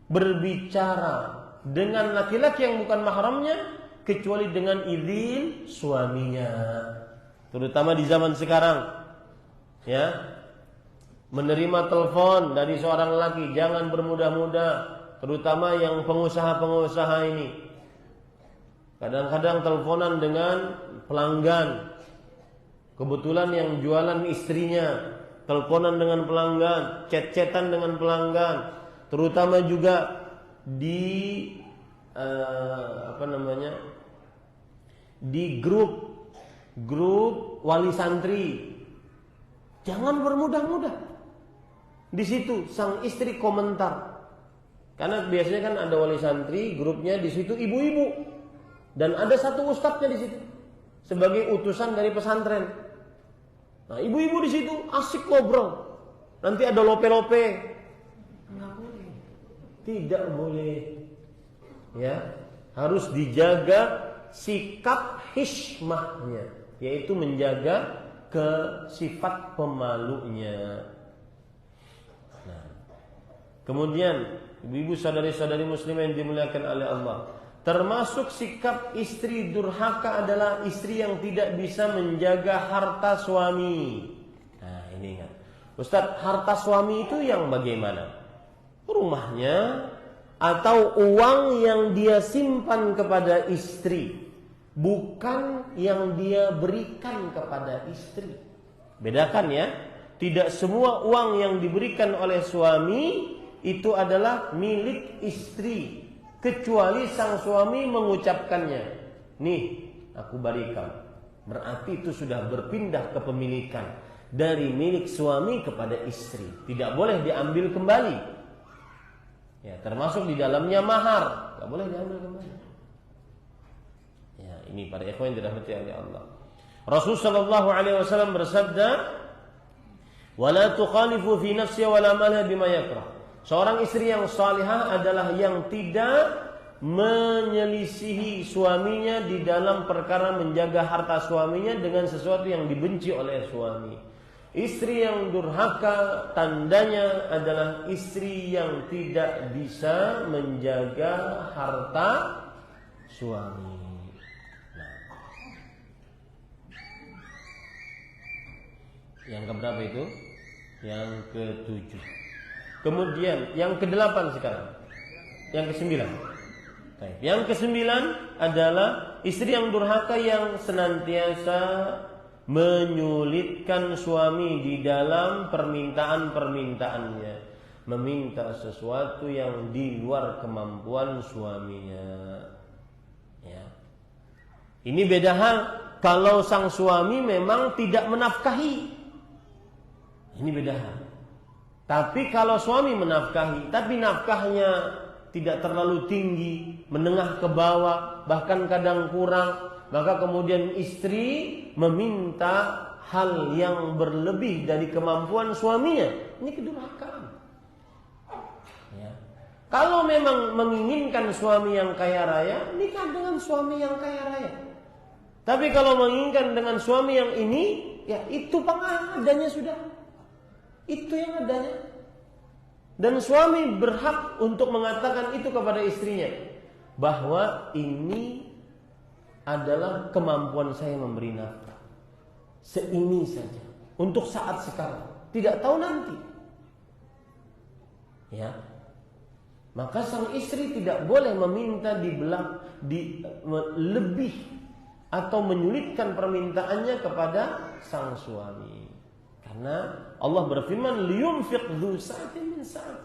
berbicara dengan laki-laki yang bukan mahramnya kecuali dengan izin suaminya. Terutama di zaman sekarang, ya, menerima telepon dari seorang laki jangan bermudah-mudah. Terutama yang pengusaha-pengusaha ini, kadang-kadang teleponan dengan pelanggan. Kebetulan yang jualan istrinya, teleponan dengan pelanggan, chat-chatan dengan pelanggan. Terutama juga di di grup wali santri. Jangan bermudah-mudah. Di situ sang istri komentar. Karena biasanya kan ada wali santri, grupnya di situ ibu-ibu, dan ada satu ustadznya di situ sebagai utusan dari pesantren. Nah, ibu-ibu di situ asik ngobrol. Nanti ada lope-lope. Enggak boleh. Tidak boleh. Ya, harus dijaga sikap hishmahnya, yaitu menjaga sifat pemalunya. Nah, kemudian ibu-ibu saudari-saudari muslimah yang dimuliakan oleh Allah, termasuk sikap istri durhaka adalah istri yang tidak bisa menjaga harta suami. Nah, ini ingat, Ustaz, harta suami itu yang bagaimana? Rumahnya atau uang yang dia simpan kepada istri, bukan yang dia berikan kepada istri. Bedakan ya, tidak semua uang yang diberikan oleh suami itu adalah milik istri, kecuali sang suami mengucapkannya, "Nih, aku berikan." Berarti itu sudah berpindah kepemilikan dari milik suami kepada istri. Tidak boleh diambil kembali. Ya, termasuk di dalamnya mahar, tidak boleh diambil kembali. Ya, ini para ikhwan yang dirahmati oleh Allah. Rasul sallallahu alaihi wasallam bersabda, "Wala tukhalifu fi nafsi wala malha bima yakrah." Seorang istri yang salihah adalah yang tidak menyelisihi suaminya di dalam perkara menjaga harta suaminya dengan sesuatu yang dibenci oleh suami. Istri yang durhaka tandanya adalah istri yang tidak bisa menjaga harta suami. Nah, Yang keberapa itu? Yang ke-7. Kemudian yang ke-8 sekarang. Yang ke-9. Yang ke-9 adalah istri yang durhaka yang senantiasa menyulitkan suami di dalam permintaan-permintaannya, meminta sesuatu yang di luar kemampuan suaminya. Ya. Ini beda hal kalau sang suami memang tidak menafkahi. Ini beda hal. Tapi kalau suami menafkahi, tapi nafkahnya tidak terlalu tinggi, menengah ke bawah, bahkan kadang kurang, maka kemudian istri meminta hal yang berlebih dari kemampuan suaminya. Ini kedurhakaan. Ya. Kalau memang menginginkan suami yang kaya raya, nikah dengan suami yang kaya raya. Tapi kalau menginginkan dengan suami yang ini, ya itu adanya sudah. Itu yang adanya. Dan suami berhak untuk mengatakan itu kepada istrinya, bahwa ini adalah kemampuan saya memberi nafkah. Seini saja. Untuk saat sekarang. Tidak tahu nanti. Ya. Maka sang istri tidak boleh meminta lebih atau menyulitkan permintaannya kepada sang suami. Karena Allah berfirman, liyunfiq dzu sa'atin min sa'at.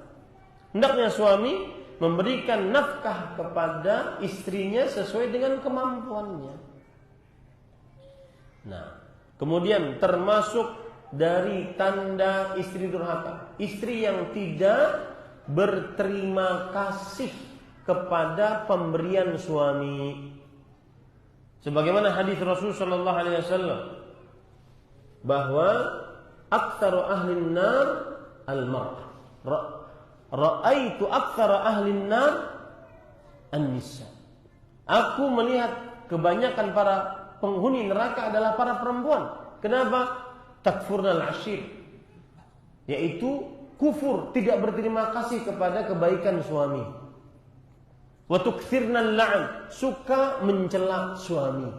Hendaknya suami memberikan nafkah kepada istrinya sesuai dengan kemampuannya. Nah, kemudian termasuk dari tanda istri durhaka, istri yang tidak berterima kasih kepada pemberian suami. Sebagaimana hadis Rasul sallallahu alaihi wasallam bahwa aktsaru ahlin nar al-mar'ah. Ra'aitu aktsara ahlin nar an-nisa. Aku melihat kebanyakan para penghuni neraka adalah para perempuan. Kenapa? Takfurnal ashir. Yaitu kufur, tidak berterima kasih kepada kebaikan suami. Wa tukthirnal la'n, suka mencela suami.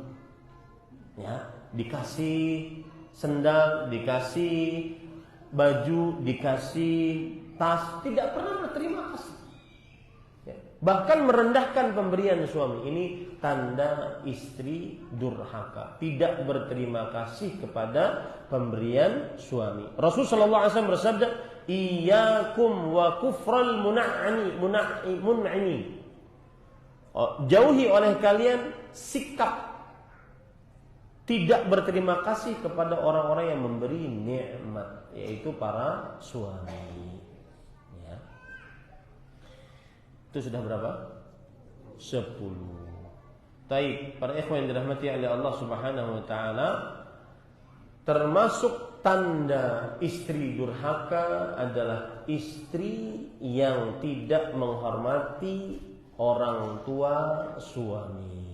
Ya, dikasih sendal, dikasih baju, dikasih tas, tidak pernah berterima kasih. Ya. Bahkan merendahkan pemberian suami. Ini tanda istri durhaka, tidak berterima kasih kepada pemberian suami. Rasulullah SAW bersabda, iyyakum wa kufral mun'ani. Jauhi oleh kalian sikap tidak berterima kasih kepada orang-orang yang memberi nikmat, yaitu para suami. Ya. Itu sudah berapa? 10. Taib, para ikhwan yang dirahmati oleh Allah Subhanahu wa taala, termasuk tanda istri durhaka adalah istri yang tidak menghormati orang tua suami.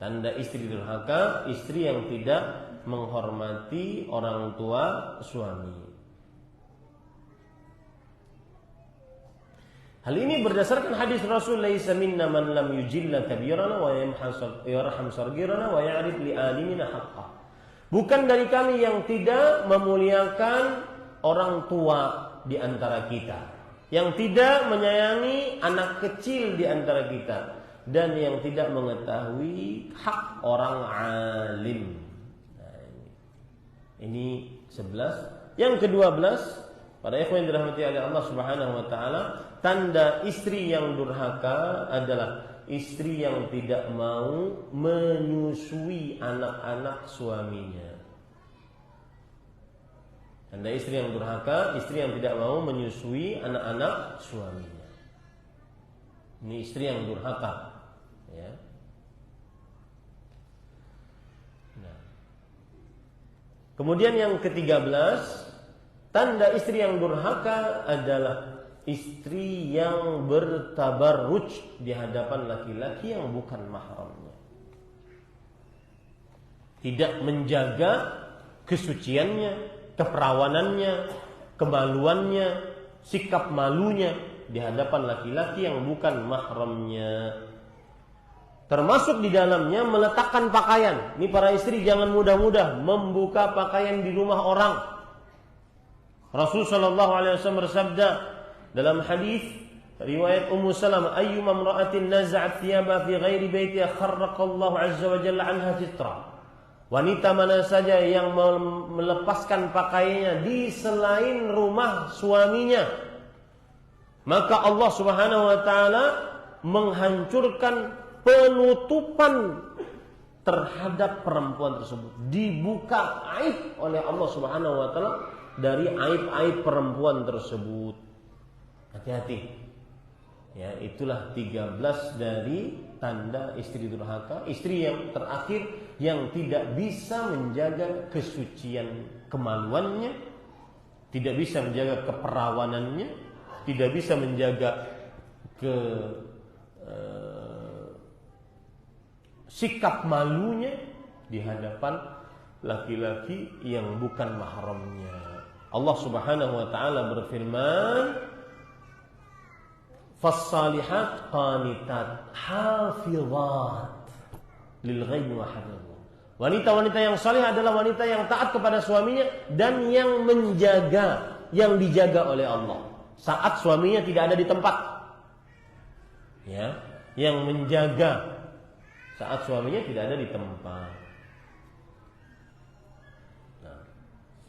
Tanda istri durhaka, istri yang tidak menghormati orang tua suami. Hal ini berdasarkan hadis Rasul, laisa minna man lam yujilla kabirana wa yarham sargirana wa ya'rif li alimina haqqah. Bukan dari kami yang tidak memuliakan orang tua di antara kita, yang tidak menyayangi anak kecil di antara kita, dan yang tidak mengetahui hak orang alim. Nah, ini 11. Yang ke-12, para ikhwan yang dirahmati oleh Allah Subhanahu wa taala, tanda istri yang durhaka adalah istri yang tidak mau menyusui anak-anak suaminya. Tanda istri yang durhaka, istri yang tidak mau menyusui anak-anak suaminya. Ini istri yang durhaka. Ya. Nah. Kemudian yang ke-13, tanda istri yang durhaka adalah istri yang bertabarruj di hadapan laki-laki yang bukan mahramnya. Tidak menjaga kesuciannya, keperawanannya, kemaluannya, sikap malunya di hadapan laki-laki yang bukan mahramnya. Termasuk di dalamnya meletakkan pakaian. Ini para istri jangan mudah-mudah membuka pakaian di rumah orang. Rasul sallallahu alaihi wasallam bersabda dalam hadis riwayat Ummu Salamah, "Ayyuma imra'atin naza'at thiyaba fi ghairi baitiha kharraqallahu 'azza wa jalla 'anha sitra." Wanita mana saja yang melepaskan pakaiannya di selain rumah suaminya, maka Allah Subhanahu wa taala menghancurkan penutupan terhadap perempuan tersebut. Dibuka aib oleh Allah Subhanahu wa taala dari aib-aib perempuan tersebut. Hati-hati. Ya, itulah 13 dari tanda istri durhaka, istri yang terakhir yang tidak bisa menjaga kesucian kemaluannya, tidak bisa menjaga keperawanannya, tidak bisa menjaga sikap malunya di hadapan laki-laki yang bukan mahramnya. Allah Subhanahu wa taala berfirman, "Fas-salihat qanitat hafizat lil ghaibi wa hafizat." Wanita-wanita yang salih adalah wanita yang taat kepada suaminya dan yang menjaga, yang dijaga oleh Allah saat suaminya tidak ada di tempat. Ya, yang menjaga saat suaminya tidak ada di tempat. Nah,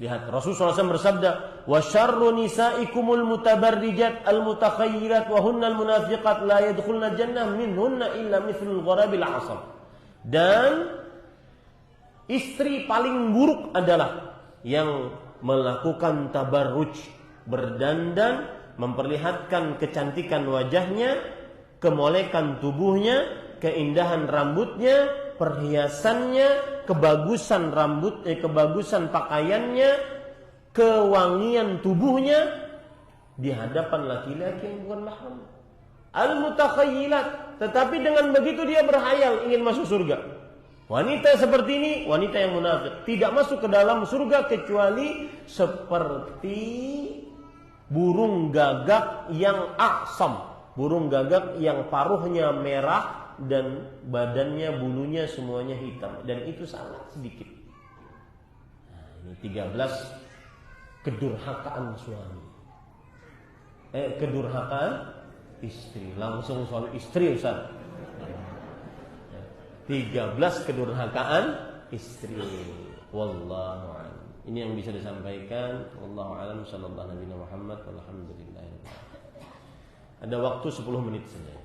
lihat Rasulullah SAW bersabda, "Wa syarru nisaikumul mutabarrijat al-mutakhayyirat wa hunnal munafiqat la yadkhulna jannah minhunna illa mithlul gharabil 'asam." Dan istri paling buruk adalah yang melakukan tabarruj, berdandan, memperlihatkan kecantikan wajahnya, kemolekan tubuhnya, keindahan rambutnya, perhiasannya, kebagusan kebagusan pakaiannya, kewangian tubuhnya di hadapan laki-laki yang bukan mahram. Al-mutakhayyilat, tetapi dengan begitu dia berhayal ingin masuk surga. Wanita seperti ini wanita yang munafik, tidak masuk ke dalam surga kecuali seperti burung gagak yang aksam, burung gagak yang paruhnya merah dan badannya, bulunya semuanya hitam, dan itu sangat sedikit. Nah, ini 13 kedurhakaan suami. Kedurhakaan istri. Langsung soal istri Ustaz. 13 kedurhakaan istri. Wallahu a'lam. Ini yang bisa disampaikan. Wallahu a'lam. Sallallahu alaihi Muhammad. Alhamdulillah. Ada waktu 10 menit saja.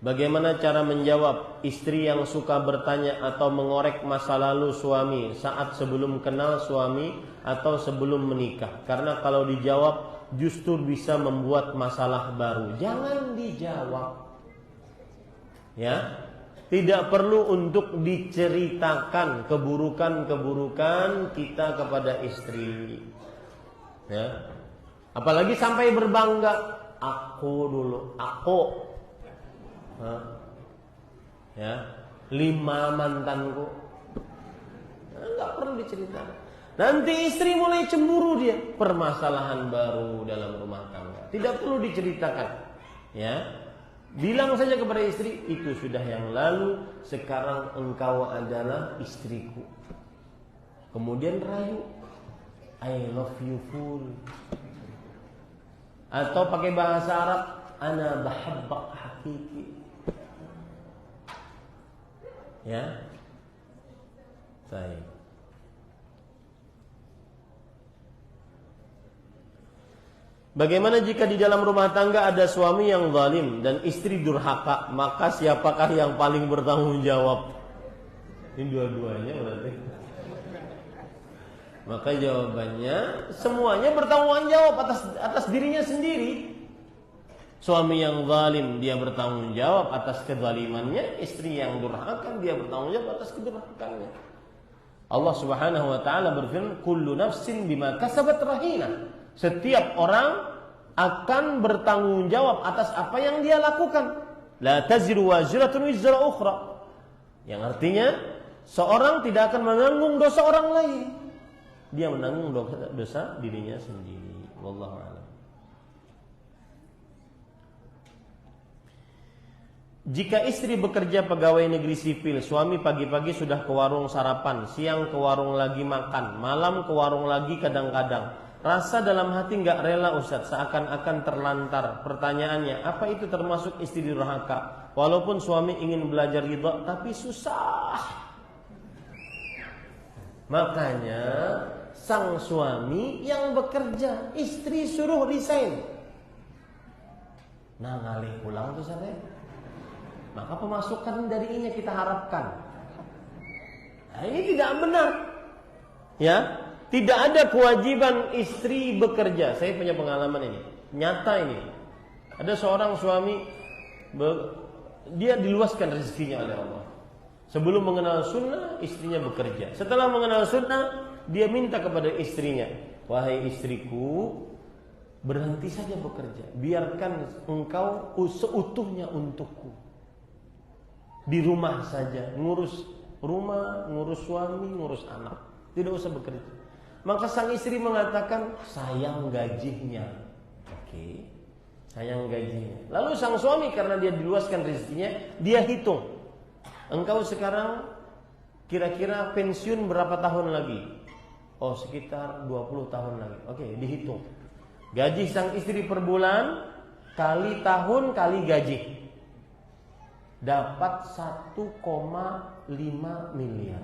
Bagaimana cara menjawab istri yang suka bertanya atau mengorek masa lalu suami saat sebelum kenal suami atau sebelum menikah? Karena kalau dijawab justru bisa membuat masalah baru. Jangan dijawab. Ya, tidak perlu untuk diceritakan keburukan-keburukan kita kepada istri. Ya, apalagi sampai berbangga. Aku dulu, aku. Ya, 5 mantanku. Enggak perlu diceritakan. Nanti istri mulai cemburu dia, permasalahan baru dalam rumah tangga. Tidak perlu diceritakan. Ya, bilang saja kepada istri, itu sudah yang lalu, sekarang engkau adalah istriku. Kemudian rayu, I love you full. Atau pakai bahasa Arab, ana bahabbak hakiki. Ya, baik. Bagaimana jika di dalam rumah tangga ada suami yang zalim dan istri durhaka? Maka siapakah yang paling bertanggung jawab? Ini dua-duanya berarti. Maka jawabannya semuanya bertanggung jawab atas dirinya sendiri. Suami yang zalim dia bertanggung jawab atas kezalimannya, istri yang durhaka dia bertanggung jawab atas kedurhakaannya. Allah Subhanahu wa taala berfirman, "Kullu nafsin bima kasabat rahina." Setiap orang akan bertanggung jawab atas apa yang dia lakukan. La taziru waziratun wizra ukhra. Yang artinya seorang tidak akan menanggung dosa orang lain. Dia menanggung dosa dirinya sendiri. Wallahu a'lam. Jika istri bekerja pegawai negeri sipil, suami pagi-pagi sudah ke warung sarapan, siang ke warung lagi makan, malam ke warung lagi kadang-kadang. Rasa dalam hati nggak rela Ustadz, seakan-akan terlantar. Pertanyaannya, apa itu termasuk istri durhaka? Walaupun suami ingin belajar ridha, tapi susah. Makanya sang suami yang bekerja, istri suruh resign. Nah ngalih pulang tuh saya. Maka pemasukan darinya kita harapkan. Nah, ini tidak benar. Ya, tidak ada kewajiban istri bekerja. Saya punya pengalaman ini, nyata ini. Ada seorang suami, dia diluaskan rezekinya oleh Allah. Sebelum mengenal sunnah, istrinya bekerja. Setelah mengenal sunnah, dia minta kepada istrinya, wahai istriku, berhenti saja bekerja. Biarkan engkau seutuhnya untukku. Di rumah saja, ngurus rumah, ngurus suami, ngurus anak. Tidak usah bekerja. Maka sang istri mengatakan, sayang gajinya. Oke, sayang gajinya. Lalu sang suami karena dia diluaskan rezekinya, dia hitung. Engkau sekarang kira-kira pensiun berapa tahun lagi? Oh, sekitar 20 tahun lagi. Oke, dihitung. Gaji sang istri per bulan kali tahun kali gaji. Dapat 1,5 miliar.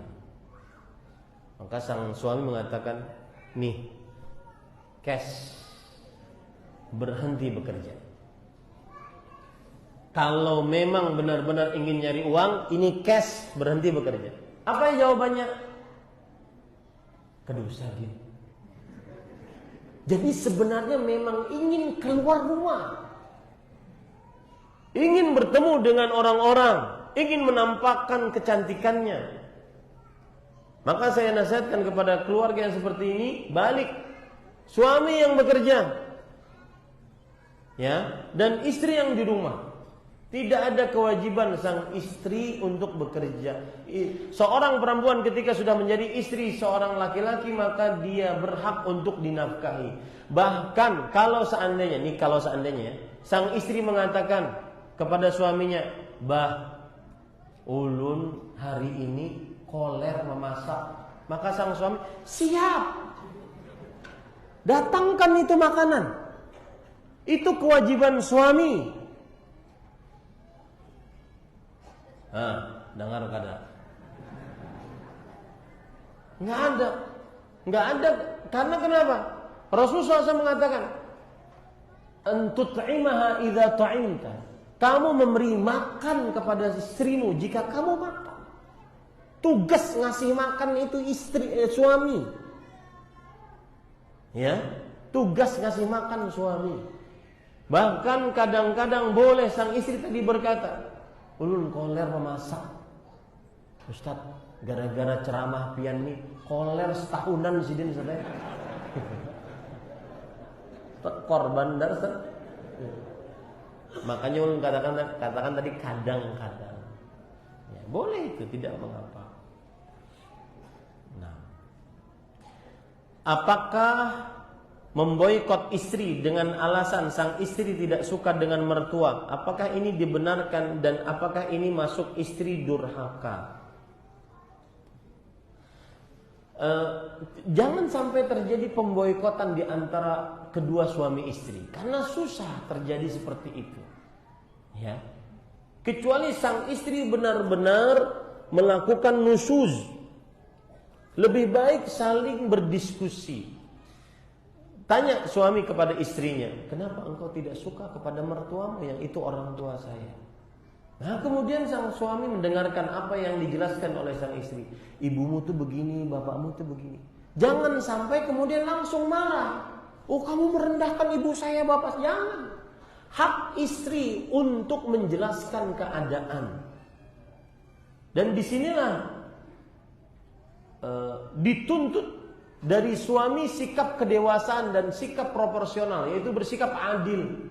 Maka sang suami mengatakan, nih, cash, berhenti bekerja. Kalau memang benar-benar ingin nyari uang, ini cash, berhenti bekerja. Apa yang jawabannya? Kedusa dia. Jadi sebenarnya memang ingin keluar rumah, ingin bertemu dengan orang-orang, ingin menampakkan kecantikannya. Maka saya nasihatkan kepada keluarga yang seperti ini, balik. Suami yang bekerja, ya, dan istri yang di rumah. Tidak ada kewajiban sang istri untuk bekerja. Seorang perempuan ketika sudah menjadi istri seorang laki-laki, maka dia berhak untuk dinafkahi. Bahkan kalau seandainya sang istri mengatakan kepada suaminya, bah, ulun hari ini koler memasak, maka sang suami siap, datangkan itu makanan. Itu kewajiban suami. Dengar kada? Nggak ada. Karena kenapa? Rasulullah SAW mengatakan, "Antut'imaha idza ta'imta." Kamu memberi makan kepada istrimu jika kamu makan. Tugas ngasih makan itu suami. Ya, tugas ngasih makan suami. Bahkan kadang-kadang boleh sang istri tadi berkata, ulun koler memasak. Ustaz, gara-gara ceramah pian nih, koler setahunan sidin saya. Korban darsan. Makanya ulun katakan tadi kadang-kadang. Ya, boleh itu, tidak mengapa. Nah, apakah memboikot istri dengan alasan sang istri tidak suka dengan mertua, apakah ini dibenarkan dan apakah ini masuk istri durhaka? Jangan sampai terjadi pemboikotan di antara kedua suami istri, karena susah terjadi seperti itu. Ya, kecuali sang istri benar-benar melakukan nusuz. Lebih baik saling berdiskusi. Tanya suami kepada istrinya, kenapa engkau tidak suka kepada mertuamu yang itu orang tua saya? Nah kemudian sang suami mendengarkan apa yang dijelaskan oleh sang istri. Ibumu tuh begini, bapakmu tuh begini. Jangan sampai kemudian langsung marah. Oh kamu merendahkan ibu saya, bapak. Jangan. Hak istri untuk menjelaskan keadaan. Dan disinilah dituntut dari suami sikap kedewasaan dan sikap proporsional, yaitu bersikap adil.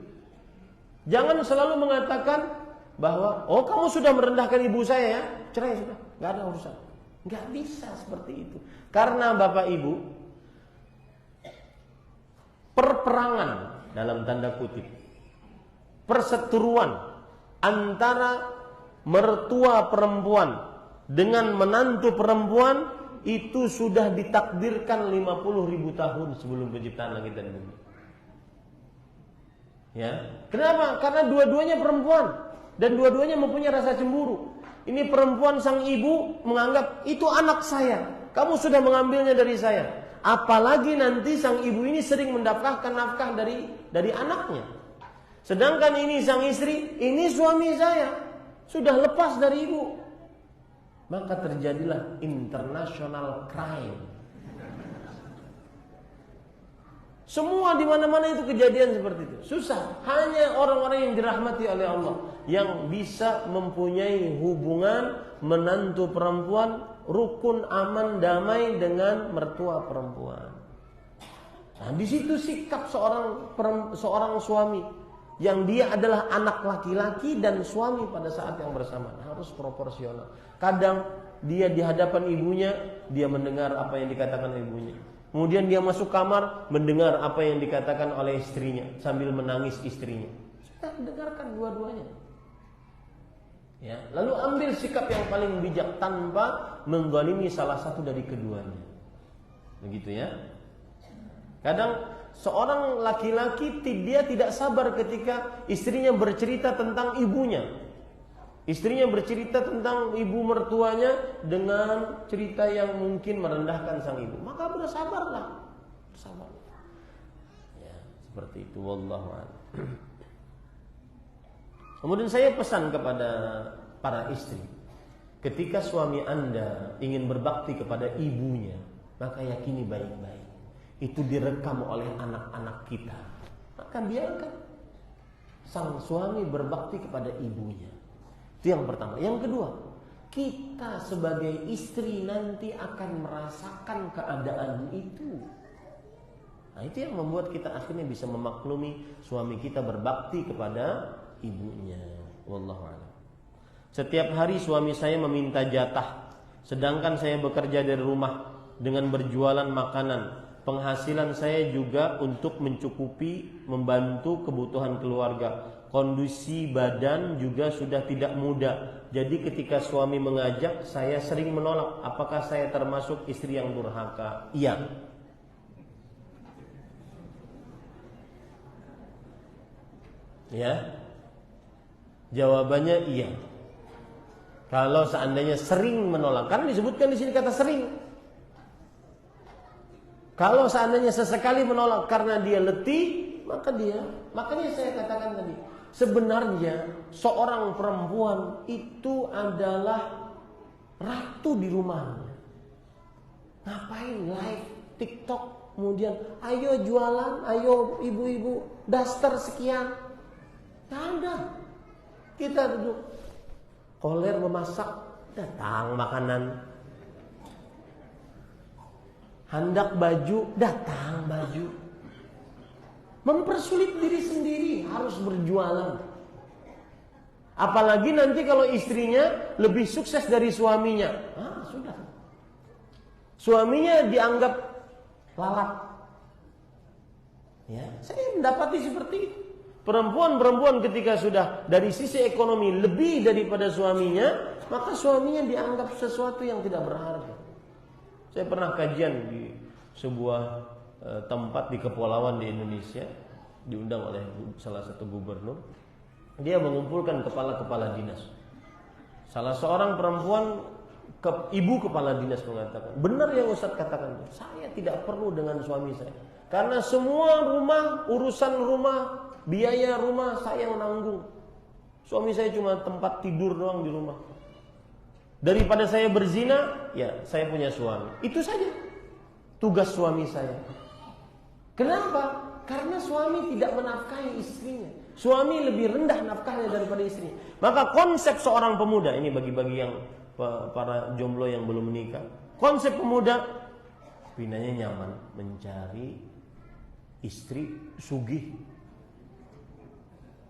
Jangan selalu mengatakan bahwa oh kamu sudah merendahkan ibu saya ya, cerai sudah, nggak ada urusan. Nggak bisa seperti itu. Karena bapak ibu, perperangan dalam tanda kutip, perseteruan antara mertua perempuan dengan menantu perempuan itu sudah ditakdirkan 50.000 tahun sebelum penciptaan langit dan bumi. Ya, kenapa? Karena dua-duanya perempuan dan dua-duanya mempunyai rasa cemburu. Ini perempuan, sang ibu menganggap itu anak saya, kamu sudah mengambilnya dari saya. Apalagi nanti sang ibu ini sering mendapatkan nafkah dari anaknya. Sedangkan ini sang istri, ini suami saya, sudah lepas dari ibu. Maka terjadilah international crime. Semua di mana-mana itu kejadian seperti itu. Susah. Hanya orang-orang yang dirahmati oleh Allah yang bisa mempunyai hubungan menantu perempuan rukun, aman, damai dengan mertua perempuan. Nah, di situ sikap seorang suami yang dia adalah anak laki-laki dan suami pada saat yang bersamaan harus proporsional. Kadang dia di hadapan ibunya, dia mendengar apa yang dikatakan ibunya. Kemudian dia masuk kamar, mendengar apa yang dikatakan oleh istrinya sambil menangis istrinya. Sudah dengarkan dua-duanya. Ya, lalu ambil sikap yang paling bijak tanpa menggolimi salah satu dari keduanya. Begitu ya. Kadang seorang laki-laki dia tidak sabar ketika istrinya bercerita tentang ibunya. Istrinya bercerita tentang ibu mertuanya dengan cerita yang mungkin merendahkan sang ibu. Maka bersabarlah. Bersabarlah. Ya, seperti itu. Wallahu a'lam. Kemudian saya pesan kepada para istri, ketika suami Anda ingin berbakti kepada ibunya, maka yakini baik-baik, itu direkam oleh anak-anak kita. Maka biarkan sang suami berbakti kepada ibunya. Itu yang pertama. Yang kedua, kita sebagai istri nanti akan merasakan keadaan itu. Nah, itu yang membuat kita akhirnya bisa memaklumi suami kita berbakti kepada ibunya. Wallahu a'lam. Setiap hari suami saya meminta jatah, sedangkan saya bekerja dari rumah dengan berjualan makanan. Penghasilan saya juga untuk mencukupi membantu kebutuhan keluarga. Kondisi badan juga sudah tidak mudah. Jadi ketika suami mengajak, saya sering menolak. Apakah saya termasuk istri yang durhaka? Iya. Ya. Jawabannya iya. Kalau seandainya sering menolak, karena disebutkan di sini kata sering. Kalau seandainya sesekali menolak karena dia letih, makanya saya katakan tadi, sebenarnya seorang perempuan itu adalah ratu di rumahnya. Ngapain live TikTok, kemudian ayo jualan, ayo ibu-ibu daster sekian. Tidak ada. Kita duduk, koler memasak, datang makanan. Hendak baju, datang baju. Mempersulit diri sendiri, harus berjualan. Apalagi nanti kalau istrinya lebih sukses dari suaminya. Sudah. Suaminya dianggap lalat. Ya, saya mendapati seperti itu. Perempuan-perempuan ketika sudah dari sisi ekonomi lebih daripada suaminya, maka suaminya dianggap sesuatu yang tidak berharga. Saya pernah kajian di sebuah tempat di kepulauan di Indonesia, diundang oleh salah satu gubernur. Dia mengumpulkan kepala-kepala dinas. Salah seorang perempuan, ibu kepala dinas mengatakan, benar yang Ustaz katakan, saya tidak perlu dengan suami saya. Karena semua rumah, urusan rumah, biaya rumah saya yang nanggung. Suami saya cuma tempat tidur doang di rumah. Daripada saya berzina, ya saya punya suami. Itu saja tugas suami saya. Kenapa? Karena suami tidak menafkahi istrinya. Suami lebih rendah nafkahnya daripada istrinya. Maka konsep seorang pemuda, ini bagi-bagi yang para jomblo yang belum menikah. Konsep pemuda, pinanya nyaman, mencari istri sugih.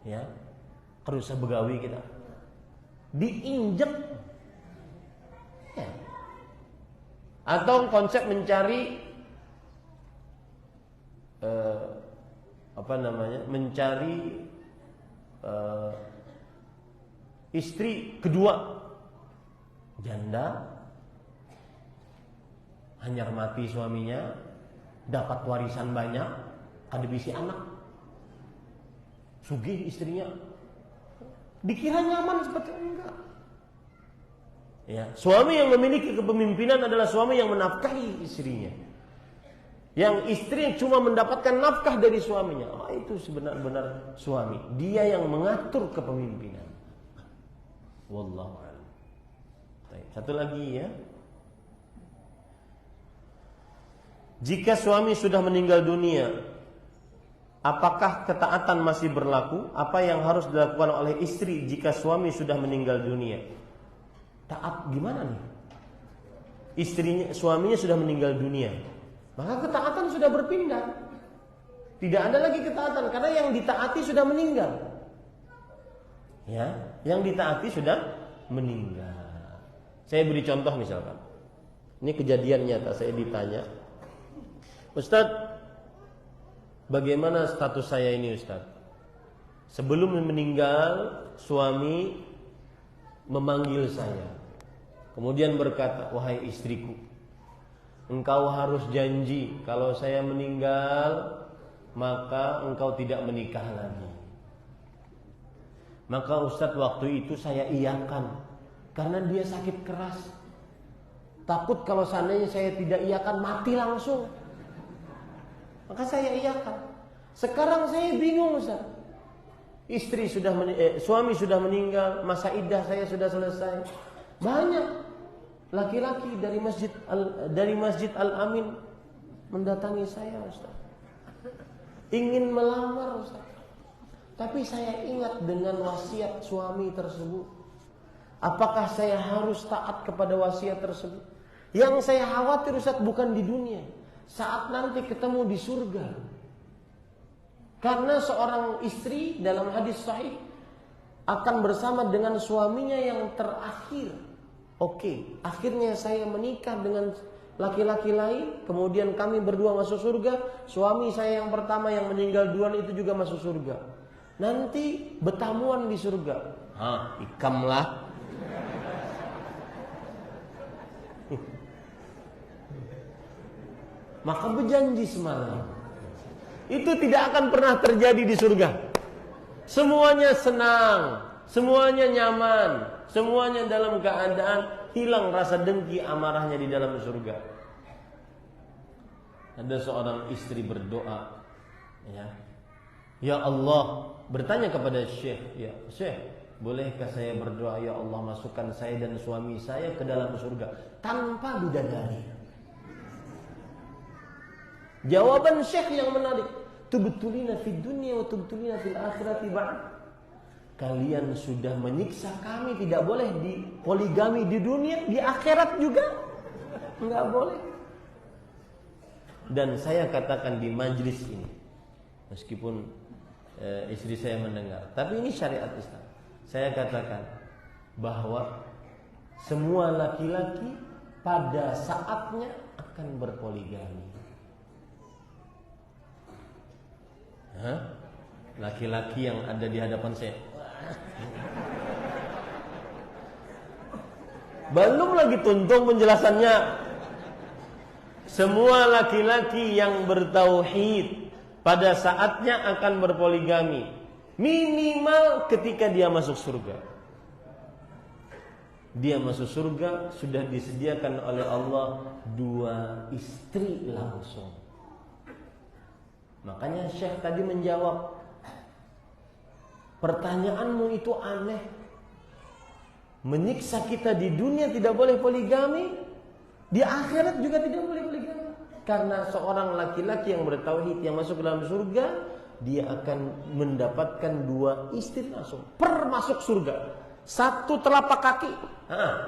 Ya, harus begawi kita. Diinjek. Ya. Atau konsep mencari mencari Istri kedua janda, hanyar mati suaminya, dapat warisan banyak, ada bisi anak, sugih istrinya, dikira nyaman seperti enggak. Ya, suami yang memiliki kepemimpinan adalah suami yang menafkahi istrinya. Yang istri cuma mendapatkan nafkah dari suaminya, itu sebenar-benar suami. Dia yang mengatur kepemimpinan. Wallahu a'lam. Satu lagi ya. Jika suami sudah meninggal dunia, apakah ketaatan masih berlaku? Apa yang harus dilakukan oleh istri jika suami sudah meninggal dunia? Taat gimana nih? Suaminya sudah meninggal dunia, maka ketaatan sudah berpindah. Tidak ada lagi ketaatan karena yang ditaati sudah meninggal. Ya, yang ditaati sudah meninggal. Saya beri contoh misalkan. Ini kejadian nyata, saya ditanya, Ustadz, bagaimana status saya ini Ustadz? Sebelum meninggal, suami memanggil saya. Kemudian berkata, wahai istriku, engkau harus janji kalau saya meninggal, maka engkau tidak menikah lagi. Maka Ustadz waktu itu saya iyakan, karena dia sakit keras. Takut kalau seandainya saya tidak iyakan, mati langsung. Maka saya iyakan. Sekarang saya bingung Ustaz. Suami sudah meninggal, masa iddah saya sudah selesai. Banyak laki-laki dari Masjid Al-Amin mendatangi saya Ustaz. Ingin melamar Ustaz. Tapi saya ingat dengan wasiat suami tersebut. Apakah saya harus taat kepada wasiat tersebut? Yang saya khawatir Ustaz bukan di dunia, saat nanti ketemu di surga. Karena seorang istri dalam hadis sahih akan bersama dengan suaminya yang terakhir. Oke, akhirnya saya menikah dengan laki-laki lain, kemudian kami berdua masuk surga. Suami saya yang pertama yang meninggal duluan itu juga masuk surga. Nanti bertamuan di surga. Ikamlah. Maka berjanji semalam, itu tidak akan pernah terjadi di surga. Semuanya senang, semuanya nyaman, semuanya dalam keadaan hilang rasa dengki amarahnya di dalam surga. Ada seorang istri berdoa, ya Allah, bertanya kepada Syekh, ya Syekh, bolehkah saya berdoa, ya Allah masukkan saya dan suami saya ke dalam surga tanpa bidadari? Jawaban Syekh yang menarik, tubtulina fid dunya wa tubtulina fil akhirati ba'd. Kalian sudah menyiksa kami, tidak boleh di poligami di dunia, di akhirat juga enggak boleh. Dan saya katakan di majlis ini, meskipun istri saya mendengar, tapi ini syariat Islam. Saya katakan bahwa semua laki-laki pada saatnya akan berpoligami. Laki-laki yang ada di hadapan saya, belum lagi tuntung penjelasannya. Semua laki-laki yang bertauhid pada saatnya akan berpoligami, minimal ketika dia masuk surga. Dia masuk surga sudah disediakan oleh Allah 2 istri langsung. Makanya Syekh tadi menjawab, pertanyaanmu itu aneh. Menyiksa kita di dunia tidak boleh poligami, di akhirat juga tidak boleh poligami. Karena seorang laki-laki yang bertauhid yang masuk ke dalam surga, dia akan mendapatkan 2 istri langsung per masuk surga. 1 telapak kaki,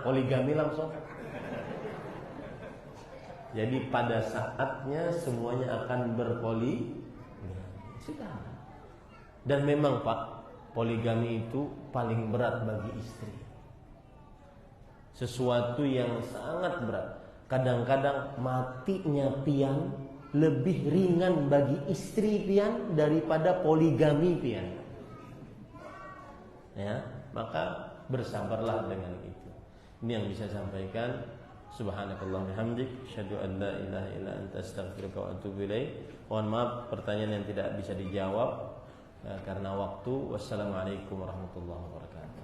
poligami langsung. Jadi pada saatnya semuanya akan berpoligami. Sudah. Dan memang Pak, poligami itu paling berat bagi istri. Sesuatu yang sangat berat. Kadang-kadang matinya pian lebih ringan bagi istri pian daripada poligami pian. Ya, maka bersabarlah dengan itu. Ini yang bisa saya sampaikan. Subhanakallah bihamdik, asyhadu an la ilaha illa anta astaghfiruka wa atubu ilaik. Mohon maaf pertanyaan yang tidak bisa dijawab karena waktu. Wassalamualaikum warahmatullahi wabarakatuh.